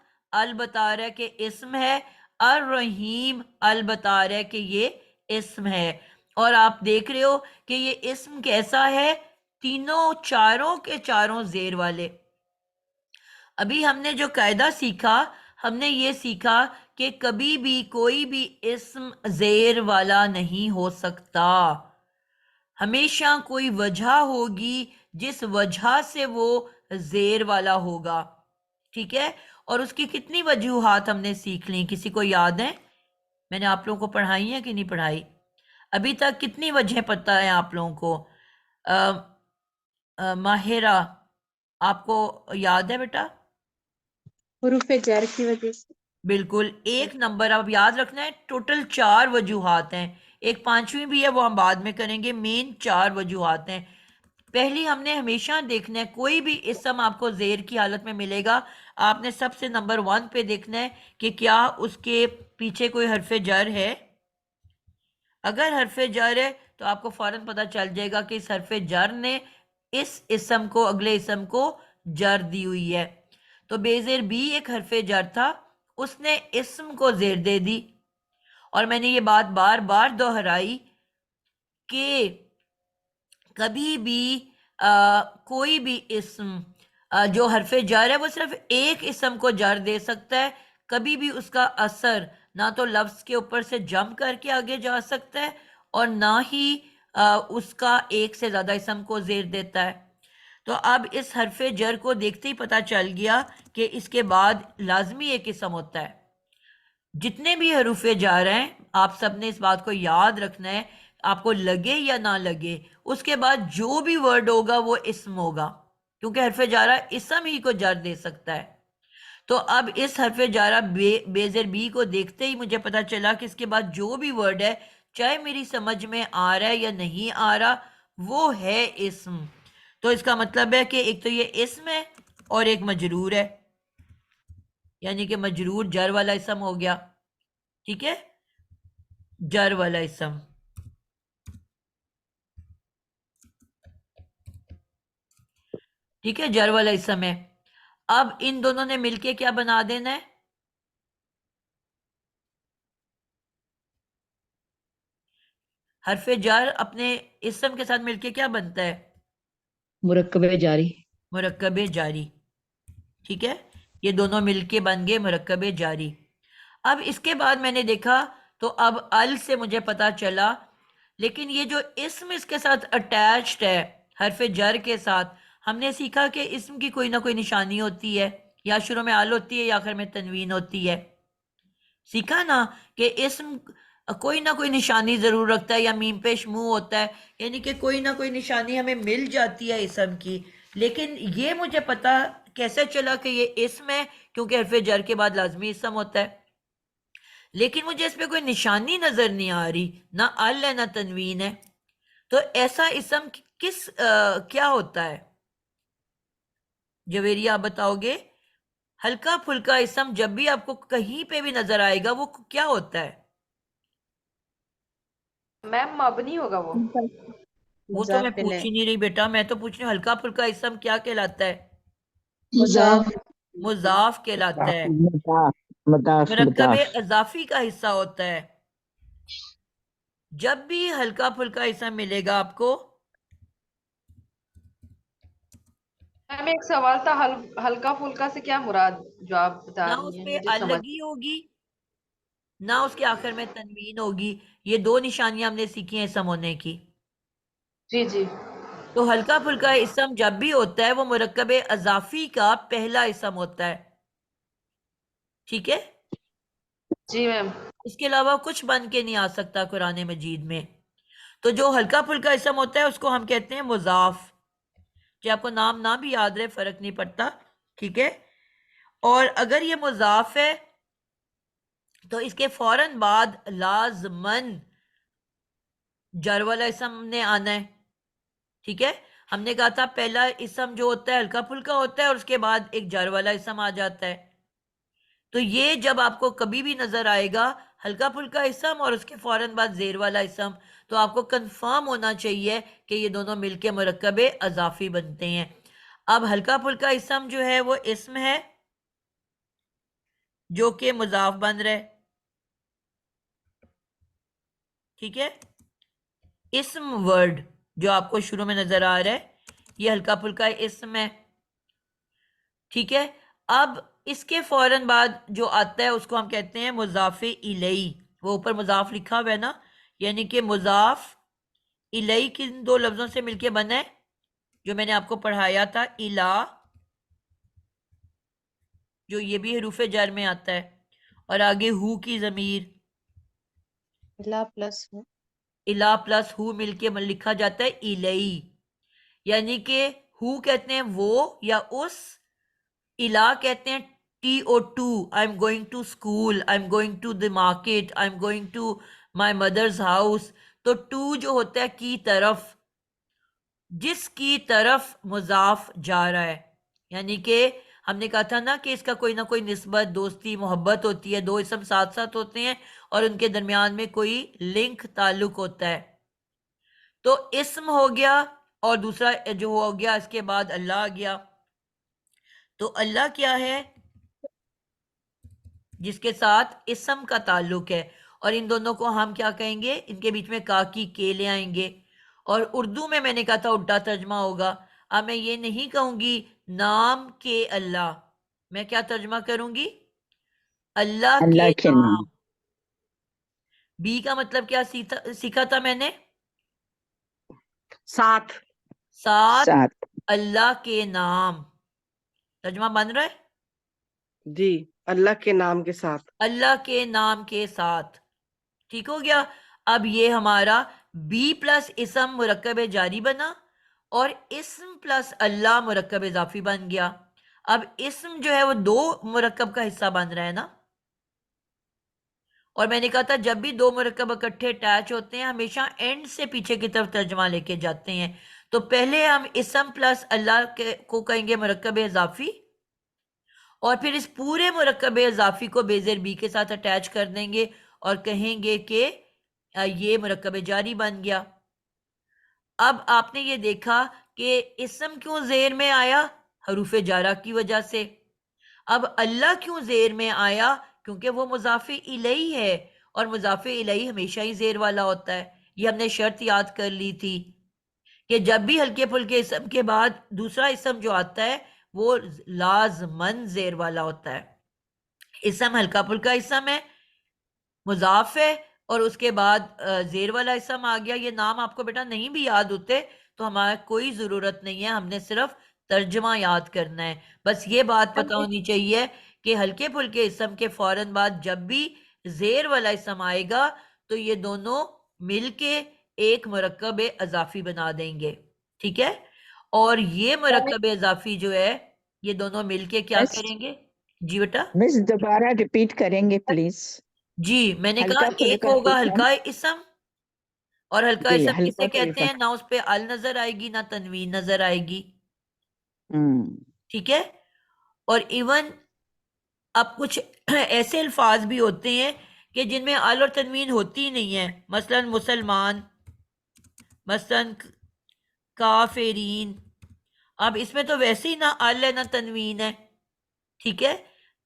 بتا رہا ہے کہ اسم ہے، الرحیم بتا رہا ہے کہ یہ اسم ہے. اور آپ دیکھ رہے ہو کہ یہ اسم کیسا ہے؟ تینوں چاروں کے چاروں زیر والے. ابھی ہم نے جو قاعدہ سیکھا، ہم نے یہ سیکھا کہ کبھی بھی کوئی بھی اسم زیر والا نہیں ہو سکتا، ہمیشہ کوئی وجہ ہوگی جس وجہ سے وہ زیر والا ہوگا. ٹھیک ہے؟ اور اس کی کتنی وجوہات ہم نے سیکھ لی، کسی کو یاد ہے؟ میں نے آپ لوگوں کو پڑھائی ہیں کہ نہیں پڑھائی؟ ابھی تک کتنی وجہ پتہ ہے آپ لوگوں کو؟ ماہرہ آپ کو یاد ہے بیٹا؟ حروف جر کی وجہ سے. بالکل، ایک نمبر اب یاد رکھنا ہے، ٹوٹل 4 وجوہات ہیں، ایک پانچویں بھی ہے وہ ہم بعد میں کریں گے، مین 4 وجوہات ہیں. پہلی ہم نے ہمیشہ دیکھنا ہے کوئی بھی اسم آپ کو زیر کی حالت میں ملے گا، آپ نے سب سے نمبر 1 پہ دیکھنا ہے کہ کیا اس کے پیچھے کوئی حرف جر ہے. اگر حرف جر ہے تو آپ کو فوراً پتہ چل جائے گا کہ اس حرف جر نے اس اسم کو، اگلے اسم کو جر دی ہوئی ہے. تو بے زیر بھی ایک حرف جر تھا، اس نے اسم کو زیر دے دی. اور میں نے یہ بات بار بار دہرائی کہ کبھی بھی کوئی بھی اسم جو حرف جر ہے وہ صرف ایک اسم کو جر دے سکتا ہے، کبھی بھی اس کا اثر نہ تو لفظ کے اوپر سے جم کر کے آگے جا سکتا ہے اور نہ ہی اس کا ایک سے زیادہ اسم کو زیر دیتا ہے. تو اب اس حرف جر کو دیکھتے ہی پتہ چل گیا کہ اس کے بعد لازمی ایک اسم ہوتا ہے. جتنے بھی حروف جر ہیں آپ سب نے اس بات کو یاد رکھنا ہے، آپ کو لگے یا نہ لگے، اس کے بعد جو بھی ورڈ ہوگا وہ اسم ہوگا، کیونکہ حرف جارہ اسم ہی کو جر دے سکتا ہے. تو اب اس حرف جارہ بے زیر بی کو دیکھتے ہی مجھے پتا چلا کہ اس کے بعد جو بھی ورڈ ہے چاہے میری سمجھ میں آ رہا ہے یا نہیں آ رہا وہ ہے اسم. تو اس کا مطلب ہے کہ ایک تو یہ اسم ہے اور ایک مجرور ہے، یعنی کہ مجرور جر والا اسم ہو گیا. ٹھیک ہے، جر والا اسم. ٹھیک ہے، جر والا اسم ہے. اب ان دونوں نے مل کے کیا بنا دینا ہے؟ حرف جر اپنے اسم کے ساتھ مل کے کیا بنتا ہے؟ مرکب جاری. مرکب جاری. ٹھیک ہے، یہ دونوں مل کے بن گئے مرکب جاری. اب اس کے بعد میں نے دیکھا تو اب ال سے مجھے پتا چلا، لیکن یہ جو اسم اس کے ساتھ اٹیچڈ ہے حرف جر کے ساتھ، ہم نے سیکھا کہ اسم کی کوئی نہ کوئی نشانی ہوتی ہے، یا شروع میں ال ہوتی ہے یا آخر میں تنوین ہوتی ہے. سیکھا نا کہ اسم کوئی نہ کوئی نشانی ضرور رکھتا ہے، یا میم پیش منہ ہوتا ہے، یعنی کہ کوئی نہ کوئی نشانی ہمیں مل جاتی ہے اسم کی. لیکن یہ مجھے پتا کیسے چلا کہ یہ اسم ہے؟ کیونکہ حرف جر کے بعد لازمی اسم ہوتا ہے، لیکن مجھے اس پہ کوئی نشانی نظر نہیں آ رہی، نہ ال ہے نہ تنوین ہے. تو ایسا اسم کیا ہوتا ہے؟ جویریہ آپ بتاؤ گے. ہلکا پھلکا اسم جب بھی آپ کو کہیں پہ بھی نظر آئے گا وہ کیا ہوتا ہے؟ میم مبنی ہوگا وہ. وہ تو میں مضاف پوچھ الیہ. ہی نہیں رہی بیٹا، میں تو پوچھ رہی ہوں ہلکا پھلکا اسم کیا کہلاتا ہے؟ مضاف. مضاف کہلاتا ہے. مضاف مرکب اضافی کا حصہ ہوتا ہے. جب بھی ہلکا پھلکا اسم ملے گا آپ کو، میم ایک سوال تھا، ہلکا پھلکا سے کیا مراد جو آپ بتا نہ رہی اس ہیں پہ مجھے ال سمجھ. لگی ہوگی نہ اس کے آخر میں تنوین ہوگی. یہ دو نشانیاں ہم نے سیکھی ہیں اسم ہونے کی. جی جی تو ہلکا پھلکا اسم جب بھی ہوتا ہے وہ مرکب اضافی کا پہلا اسم ہوتا ہے. ٹھیک ہے، جی میم. اس کے علاوہ کچھ بن کے نہیں آ سکتا قرآن مجید میں. تو جو ہلکا پھلکا اسم ہوتا ہے اس کو ہم کہتے ہیں مضاف. کہ آپ کو نام نہ بھی یاد رہے فرق نہیں پڑتا. ٹھیک ہے، اور اگر یہ مضاف ہے تو اس کے فوراً بعد لازمن جر والا اسم نے آنا ہے. ٹھیک ہے، ہم نے کہا تھا پہلا اسم جو ہوتا ہے ہلکا پھلکا ہوتا ہے اور اس کے بعد ایک جر والا اسم آ جاتا ہے. تو یہ جب آپ کو کبھی بھی نظر آئے گا ہلکا پھلکا اسم اور اس کے فوراً بعد زیر والا اسم، تو آپ کو کنفرم ہونا چاہیے کہ یہ دونوں مل کے مرکب اضافی بنتے ہیں. اب ہلکا پھلکا اسم جو ہے وہ اسم ہے جو کہ مضاف بن رہا ہے. ٹھیک ہے، اسم ورڈ جو آپ کو شروع میں نظر آ رہا ہے یہ ہلکا پھلکا اسم ہے. ٹھیک ہے، اب اس کے فوراً بعد جو آتا ہے اس کو ہم کہتے ہیں مضاف الیہ. وہ اوپر مضاف لکھا ہوا ہے نا، یعنی کہ مضاف الیہ کن دو لفظوں سے مل کے بنا ہے جو میں نے آپ کو پڑھایا تھا، الا، جو یہ بھی حروف جر میں آتا ہے، اور آگے ہو کی ضمیر، لا پلس ہو. الا پلس ہو مل کے لکھا جاتا ہے الیہ. یعنی کہ ہو کہتے ہیں وہ یا اس، الا کہتے ہیں T O to, I am going to school, I am going to the market, I am going to my mother's house. تو ٹو جو ہوتا ہے کی طرف، جس کی طرف مضاف جا رہا ہے. یعنی کہ ہم نے کہا تھا نا کہ اس کا کوئی نہ کوئی نسبت، دوستی، محبت ہوتی ہے. دو اسم ساتھ ساتھ ہوتے ہیں اور ان کے درمیان میں کوئی لنک، تعلق ہوتا ہے. تو اسم ہو گیا اور دوسرا جو ہو گیا اس کے بعد اللہ آ گیا. تو اللہ کیا ہے؟ جس کے ساتھ اسم کا تعلق ہے، اور ان دونوں کو ہم کیا کہیں گے؟ ان کے بیچ میں کا کی کے لے آئیں گے. اور اردو میں نے کہا تھا الٹا ترجمہ ہوگا. اب میں یہ نہیں کہوں گی نام کے اللہ، میں کیا ترجمہ کروں گی؟ اللہ کے اللہ کے نام. نام. بی کا مطلب کیا سیکھا تھا میں نے؟ ساتھ. ساتھ ساتھ. اللہ کے نام. ترجمہ بن رہا ہے؟ جی، اللہ کے نام کے ساتھ. اللہ کے نام کے ساتھ. ٹھیک ہو گیا. اب یہ ہمارا بی پلس اسم مرکب جاری بنا اور اسم پلس اللہ مرکب اضافی بن گیا. اب اسم جو ہے وہ دو مرکب کا حصہ بن رہا ہے نا، اور میں نے کہا تھا جب بھی دو مرکب اکٹھے اٹیچ ہوتے ہیں ہمیشہ اینڈ سے پیچھے کی طرف ترجمہ لے کے جاتے ہیں. تو پہلے ہم اسم پلس اللہ کو کہیں گے مرکب اضافی، اور پھر اس پورے مرکب اضافی کو بے زیر بی کے ساتھ اٹیچ کر دیں گے اور کہیں گے کہ یہ مرکب جاری بن گیا. اب آپ نے یہ دیکھا کہ اسم کیوں زیر میں آیا؟ حروف جارہ کی وجہ سے. اب اللہ کیوں زیر میں آیا؟ کیونکہ وہ مضاف الیہ ہے، اور مضاف الیہ ہمیشہ ہی زیر والا ہوتا ہے. یہ ہم نے شرط یاد کر لی تھی کہ جب بھی ہلکے پھلکے اسم کے بعد دوسرا اسم جو آتا ہے وہ لازمن زیر والا ہوتا ہے. اسم ہلکا پھلکا اسم ہے، مضاف ہے، اور اس کے بعد زیر والا اسم آ گیا. یہ نام آپ کو بیٹا نہیں بھی یاد ہوتے تو ہمارا کوئی ضرورت نہیں ہے، ہم نے صرف ترجمہ یاد کرنا ہے. بس یہ بات پتہ ہونی چاہیے کہ ہلکے پھلکے اسم کے فوراً بعد جب بھی زیر والا اسم آئے گا تو یہ دونوں مل کے ایک مرکب اضافی بنا دیں گے. ٹھیک ہے؟ اور یہ مرکب اضافی جو ہے یہ دونوں مل کے کیا مس کریں گے؟ جی بیٹا. مس دوبارہ ریپیٹ کریں گے پلیز. جی میں نے کہا ہلکا ایک پھلکا ہوگا اسم، ہلکا اسم، اور ہلکا جی اسم کسے ہلکا کہتے پھلکا. ہیں؟ نہ اس پہ ال نظر آئے گی نہ تنوین نظر آئے گی. ٹھیک ہے؟ اور ایون اب کچھ ایسے الفاظ بھی ہوتے ہیں کہ جن میں ال اور تنوین ہوتی ہی نہیں ہے، مثلا مسلمان، مثلا کافرین. اب اس میں تو ویسے ہی نہ ال ہے نہ تنوین ہے. ٹھیک ہے؟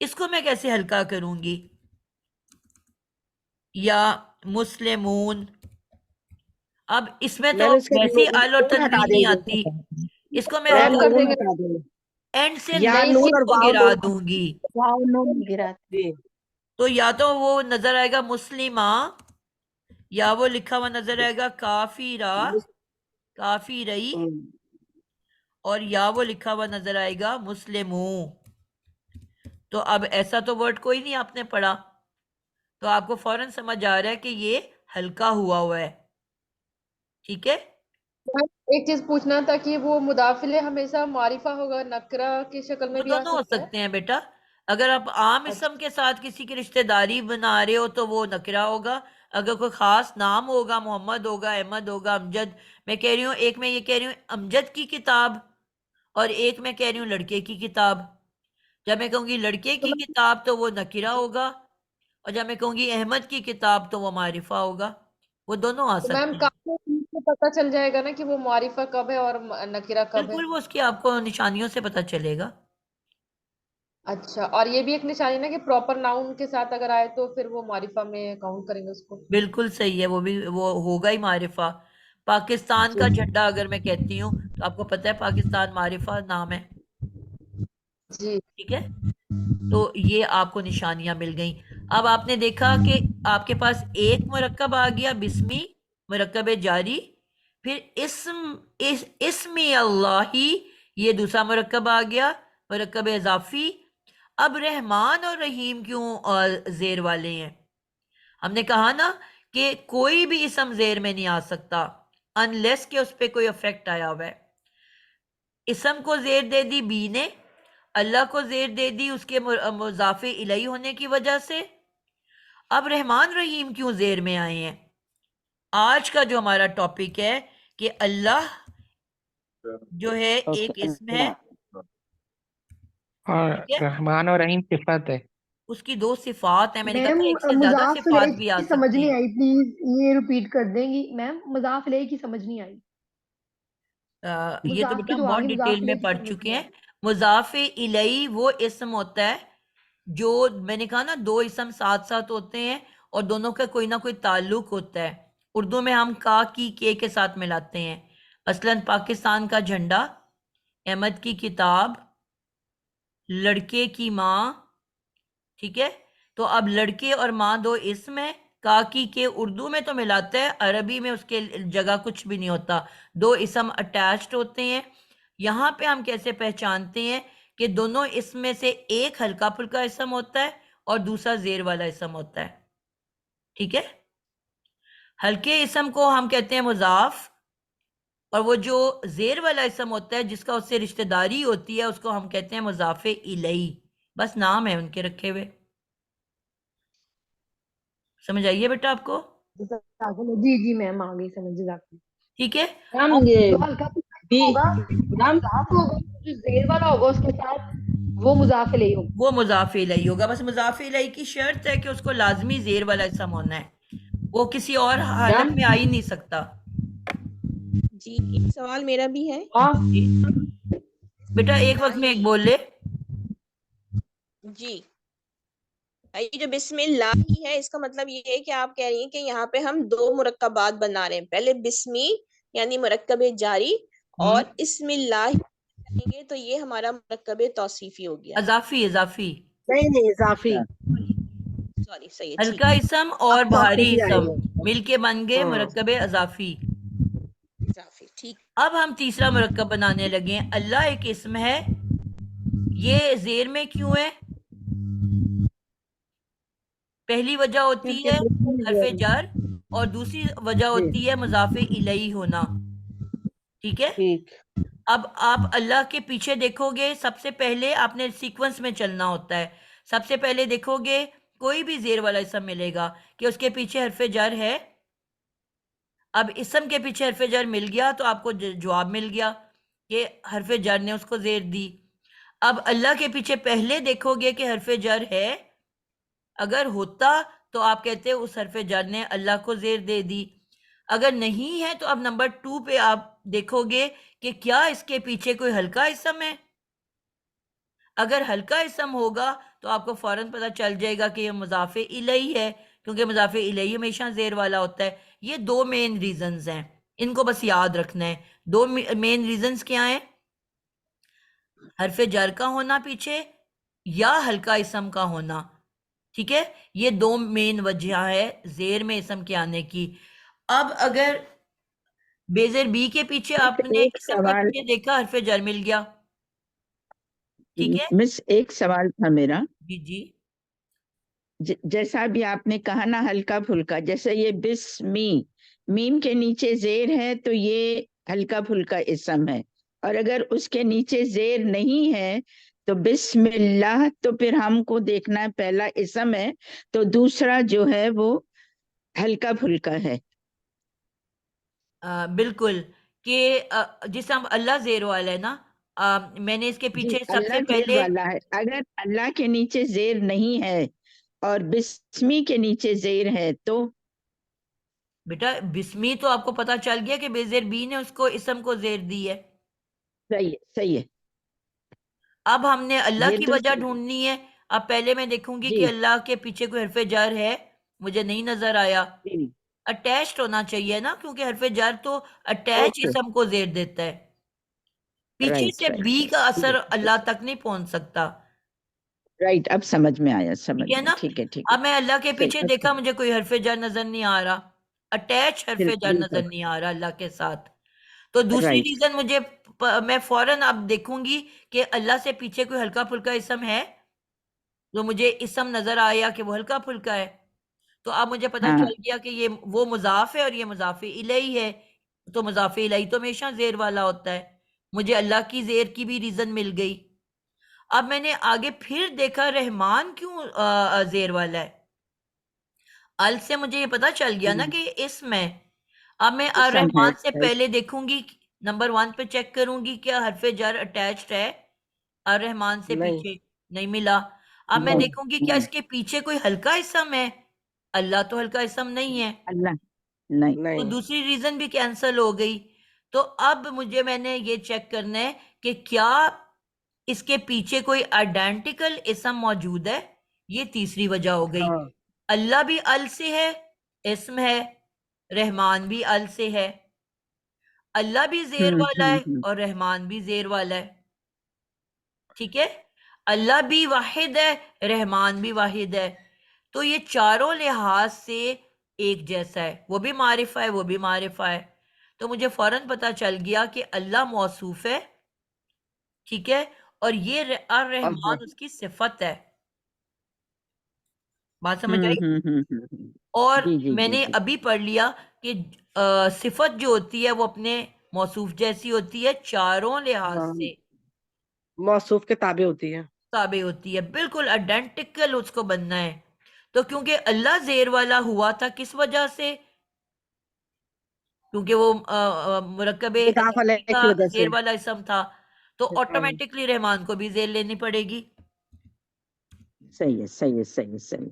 اس کو میں کیسے ہلکا کروں گی؟ یا مسلمون، اب اس میں تو ویسے ہی ال اور تنوین نہیں آتی، اس کو میں ڈراپ کر ہلکا دیں گے. اینڈ سے یا نون نون اور کو واو گرا دوں گی. واو نون گرا. جی تو یا تو وہ نظر آئے گا مسلمہ، یا وہ لکھا ہوا نظر آئے گا کافرہ، کافرئی، اور یا وہ لکھا ہوا نظر آئے گا مسلموں. تو اب ایسا تو ورڈ کوئی نہیں آپ نے پڑھا، تو آپ کو فوراً سمجھ آ رہا ہے کہ یہ ہلکا ہوا ہے. ٹھیک ہے؟ ایک چیز پوچھنا تھا کہ وہ مداخلے ہمیشہ معرفہ ہوگا، نکرہ کی شکل میں وہ بھی آ دونوں ہو سکتا ہے؟ سکتے ہیں بیٹا. اگر آپ عام اچھا. اسم کے ساتھ کسی کی رشتہ داری بنا رہے ہو تو وہ نکرہ ہوگا. اگر کوئی خاص نام ہوگا، محمد ہوگا، احمد ہوگا، امجد، میں کہہ رہی ہوں ایک میں یہ کہہ رہی ہوں امجد کی کتاب، اور ایک میں کہہ رہی ہوں لڑکے کی کتاب. جب میں کہوں گی لڑکے کی کتاب تو وہ نکرہ ہوگا، اور جب میں کہوں گی احمد کی کتاب تو وہ معرفہ ہوگا. وہ دونوں آ تو میم سکتے ہیں. کہاں سے پتہ چل جائے گا نا کہ وہ معرفہ کب ہے اور نکرہ کب ہے؟ بالکل، وہ اس کی آپ کو نشانیوں سے پتہ چلے گا. اچھا، اور یہ بھی ایک نشانی نا کہ پراپر ناؤن کے ساتھ اگر آئے تو پھر وہ معرفہ میں کاؤنٹ کریں گے اس کو. بالکل صحیح ہے، وہ بھی وہ ہوگا ہی معرفہ. پاکستان کا جھنڈا اگر میں کہتی ہوں تو آپ کو پتہ ہے پاکستان معرفہ نام ہے. جی. ٹھیک ہے؟ تو یہ آپ کو نشانیاں مل گئیں. اب آپ نے دیکھا کہ آپ کے پاس ایک مرکب آ گیا بسمی، مرکب جاری، پھر اسمی اللہ، یہ دوسرا مرکب آ گیا مرکب اضافی. اب رحمان اور رحیم کیوں زیر والے ہیں؟ ہم نے کہا نا کہ کوئی بھی اسم زیر میں نہیں آ سکتا انلیس کہ اس پہ کوئی افیکٹ آیا ہوا ہے. اسم کو زیر دے دی بی نے، اللہ کو زیر دے دی اس کے مضاف الیہ ہونے کی وجہ سے. اب رحمان رحیم کیوں زیر میں آئے ہیں؟ آج کا جو ہمارا ٹاپک ہے کہ اللہ جو ہے ایک اسم ہے، اور ٹھیک ہے، رحمان اور رحیم صفت ہے. اس کی دو صفات ہیں. میں نے کہا میم تھا ایک سے زیادہ مضاف صفات الیہ بھی آ کی سمجھ سکتی نہیں ہیں. آئی، پلیز یہ ریپیٹ کر دیں گی میم؟ مضاف الیہ کی سمجھ نہیں آئی. یہ تو مضاف بیٹا کی ہم تو بہت آگے، ڈیٹیل مضاف میں الیہ کی پڑھ سمجھ چکے نہیں ہیں. آئی. مضاف الیہ وہ اسم ہوتا ہے جو میں نے کہا نا دو اسم ساتھ ساتھ ہوتے ہیں اور دونوں کا کوئی نہ کوئی تعلق ہوتا ہے. اردو میں ہم کا کی کے ساتھ ملاتے ہیں. مثلاً پاکستان کا جھنڈا، احمد کی کتاب، لڑکے کی ماں. ٹھیک ہے؟ تو اب لڑکے اور ماں دو اسم ہیں. کاکی کے اردو میں تو ملاتا ہے، عربی میں اس کے جگہ کچھ بھی نہیں ہوتا، دو اسم اٹیچڈ ہوتے ہیں. یہاں پہ ہم کیسے پہچانتے ہیں کہ دونوں اسم میں سے ایک ہلکا پھلکا اسم ہوتا ہے اور دوسرا زیر والا اسم ہوتا ہے. ٹھیک ہے؟ ہلکے اسم کو ہم کہتے ہیں مضاف، اور وہ جو زیر والا اسم ہوتا ہے جس کا اس سے رشتہ داری ہوتی ہے اس کو ہم کہتے ہیں مضاف الیہ. بس نام ہے ان کے رکھے ہوئے. سمجھ آئیے بیٹا آپ کو؟ جی جی میم آ گئی سمجھ جزاک اللہ. ٹھیک ہے. میم اور یہ جو ہلکا بی ہوگا میم مضاف ہوگا جو زیر والا ہوگا اس کے ساتھ وہ مضاف الیہ ہوگا. وہ مضاف الیہ ہوگا. بس مضاف الیہ کی شرط ہے کہ اس کو لازمی زیر والا اسم ہونا ہے. وہ کسی اور حالت میم میں آ ہی نہیں سکتا. جی ایک سوال میرا بھی ہے. ہاں جی بیٹا ایک وقت میں ایک بول لے. جی یہ جو بسم اللہ ہی ہے اس کا مطلب یہ ہے کہ آپ کہہ رہی ہیں کہ یہاں پہ ہم دو مرکبات بنا رہے ہیں. پہلے بسمی یعنی مرکب جاری اور اسم اللہ کریں گے تو یہ ہمارا مرکب توصیفی ہو گیا. اضافی اضافی نہیں اضافی سوری صحیح ہے ٹھیک ہلکا اسم اور اب بھاری توصیفی آئے اسم گا. مل کے بن گئے ہاں مرکب اضافی. اضافی ٹھیک. اب ہم تیسرا مرکب بنانے لگے ہیں. اللہ ایک اسم ہے. یہ زیر میں کیوں ہے؟ پہلی وجہ ہوتی کیونکہ ہے بسم حرف اللہ جر اور دوسری وجہ جی ہوتی ہے مضاف الیہ ہونا. ٹھیک ہے. ٹھیک. اب آپ اللہ کے پیچھے دیکھو گے سب سے پہلے آپ نے سیکوینس میں چلنا ہوتا ہے. سب سے پہلے دیکھو گے کوئی بھی زیر والا اسم ملے گا کہ اس کے پیچھے حرف جر ہے. اب اسم کے پیچھے حرف جر مل گیا تو آپ کو جواب مل گیا کہ حرف جر نے اس کو زیر دی. اب اللہ کے پیچھے پہلے دیکھو گے کہ حرف جر ہے. اگر ہوتا تو آپ کہتے اس حرف جر نے اللہ کو زیر دے دی. اگر نہیں ہے تو اب نمبر 2 پہ آپ دیکھو گے کہ کیا اس کے پیچھے کوئی ہلکا اسم ہے. اگر ہلکا اسم ہوگا تو آپ کو فوراً پتہ چل جائے گا کہ یہ مضاف الیہ ہے کیونکہ مضاف الیہ ہمیشہ زیر والا ہوتا ہے. یہ 2 مین ریزنز ہیں. ان کو بس یاد رکھنا ہے. 2 مین ریزنز کیا ہیں؟ حرف جر کا ہونا پیچھے یا ہلکا اسم کا ہونا. ٹھیک ہے. یہ 2 مین وجہ ہے زیر میں اسم کے آنے کی. اب اگر بیزر بی کے پیچھے آپ نے ایک اسم کا سوال پیچھے دیکھا حرف جر مل گیا. ٹھیک ہے. مس ایک سوال تھا میرا. جی جی جیسا بھی آپ نے کہا نا ہلکا پھلکا جیسے یہ بسمی میم کے نیچے زیر ہے تو یہ ہلکا پھلکا اسم ہے اور اگر اس کے نیچے زیر نہیں ہے تو بسم اللہ تو پھر ہم کو دیکھنا ہے پہلا اسم ہے تو دوسرا جو ہے وہ ہلکا پھلکا ہے. بالکل کہ جسم اللہ زیر والا ہے نا. میں نے اس کے جی پیچھے سب سے اللہ زیر پہلے والا ہے. اگر اللہ کے نیچے زیر نہیں ہے اور بسمی کے نیچے زیر ہے تو بیٹا بسمی تو آپ کو پتا چل گیا کہ بیزر بی نے اس کو اسم کو زیر دی ہے. صحیح ہے صحیح ہے. اب ہم نے اللہ یہ کی تو وجہ ڈھونڈنی ہے. اب پہلے میں دیکھوں گی جی کہ اللہ کے پیچھے کوئی حرف جر ہے. مجھے نہیں نظر آیا. جی اٹیچڈ ہونا چاہیے نا کیونکہ حرف جر تو اٹیچ اوکے اسم کو زیر دیتا ہے. پیچھے رائٹ سے رائٹ بی کا ٹھیک اثر ہے اللہ تک نہیں پہنچ سکتا. رائٹ اب سمجھ میں آیا ٹھیک سمجھ ہے میں نا. ٹھیک ہے ٹھیک ہے. اب میں اللہ کے پھر پیچھے اچھا دیکھا مجھے کوئی حرف جر نظر نہیں آ رہا. اٹیچ حرف جر بالکل نظر نہیں آ رہا اللہ کے ساتھ. تو دوسری رائٹ ریزن مجھے میں فوراً اب دیکھوں گی کہ اللہ سے پیچھے کوئی ہلکا پھلکا اسم ہے تو مجھے اسم نظر آیا کہ وہ ہلکا پھلکا ہے. تو اب مجھے پتا ہاں چل گیا کہ یہ وہ مضاف ہے اور یہ مضاف الیہ ہے. تو مضاف الیہ تو ہمیشہ زیر والا ہوتا ہے. مجھے اللہ کی زیر کی بھی ریزن مل گئی. اب میں نے آگے پھر دیکھا رحمان کیوں زیر والا ہے. ال سے مجھے یہ پتا چل گیا نا کہ یہ اسم ہے. اب میں اسم ہے الرحمن سے right. پہلے دیکھوں گی نمبر 1 پہ چیک کروں گی کیا حرف جر اٹیچڈ ہے. الرحمن سے پیچھے نہیں ملا. اب میں نہیں دیکھوں گی کیا نہیں اس کے پیچھے کوئی ہلکا اسم ہے. اللہ تو ہلکا اسم نہیں ہے اللہ نہیں تو دوسری ریزن بھی کینسل ہو گئی. تو اب میں نے یہ چیک کرنا ہے کہ کیا اس کے پیچھے کوئی آئیڈینٹیکل اسم موجود ہے. یہ تیسری وجہ ہو گئی. ہاں اللہ بھی ال سے ہے اسم ہے. رحمان بھی ال سے ہے. اللہ بھی زیر والا ہے اور رحمان بھی زیر والا ہے. ٹھیک ہے. اللہ بھی واحد ہے رحمان بھی واحد ہے. تو یہ چاروں لحاظ سے ایک جیسا ہے. وہ بھی معرفہ ہے وہ بھی معرفہ ہے. تو مجھے فوراً پتا چل گیا کہ اللہ موصوف ہے. ٹھیک ہے. اور یہ الرحمان اس کی صفت ہے. بات سمجھ آئی. اور جی جی میں جی نے جی ابھی پڑھ لیا کہ صفت جو ہوتی ہے وہ اپنے موصوف جیسی ہوتی ہے چاروں لحاظ ہاں سے موصوف کے تابع ہوتی ہے. تابع ہوتی ہے، بالکل آئیڈینٹیکل اس کو بننا ہے. تو کیونکہ اللہ زیر والا ہوا تھا کس وجہ سے؟ کیونکہ وہ مرکب مضاف اضافی علیہ کا کی وجہ سے. زیر والا اسم تھا، تو ہاں آٹومیٹکلی رحمان کو بھی زیر لینی پڑے گی. صحیح ہے صحیح ہے صحیح ہے صحیح.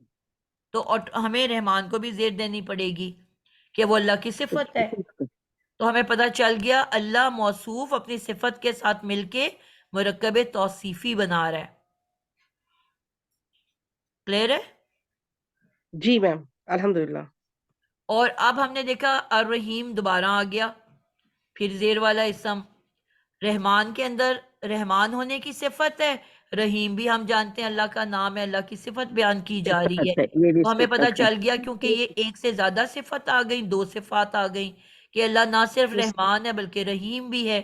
تو ہمیں رحمان کو بھی زیر دینی پڑے گی کہ وہ اللہ کی صفت ہے. تو ہمیں پتہ چل گیا اللہ موصوف اپنی صفت کے ساتھ مل کے مرکب توصیفی بنا رہا ہے. کلیئر ہے؟ جی میم الحمدللہ. اور اب ہم نے دیکھا الرحیم دوبارہ آ گیا، پھر زیر والا اسم. رحمان کے اندر رحمان ہونے کی صفت ہے، رحیم بھی ہم جانتے ہیں اللہ کا نام ہے، اللہ کی صفت بیان کی جا رہی ہے. صفت ہے، یہ بھی تو ہمیں پتہ صفت ہے. چل گیا کیونکہ یہ ایک سے زیادہ صفت آ گئی، دو صفات آ گئی کہ اللہ نہ صرف رحمان ہے بلکہ رحیم بھی ہے.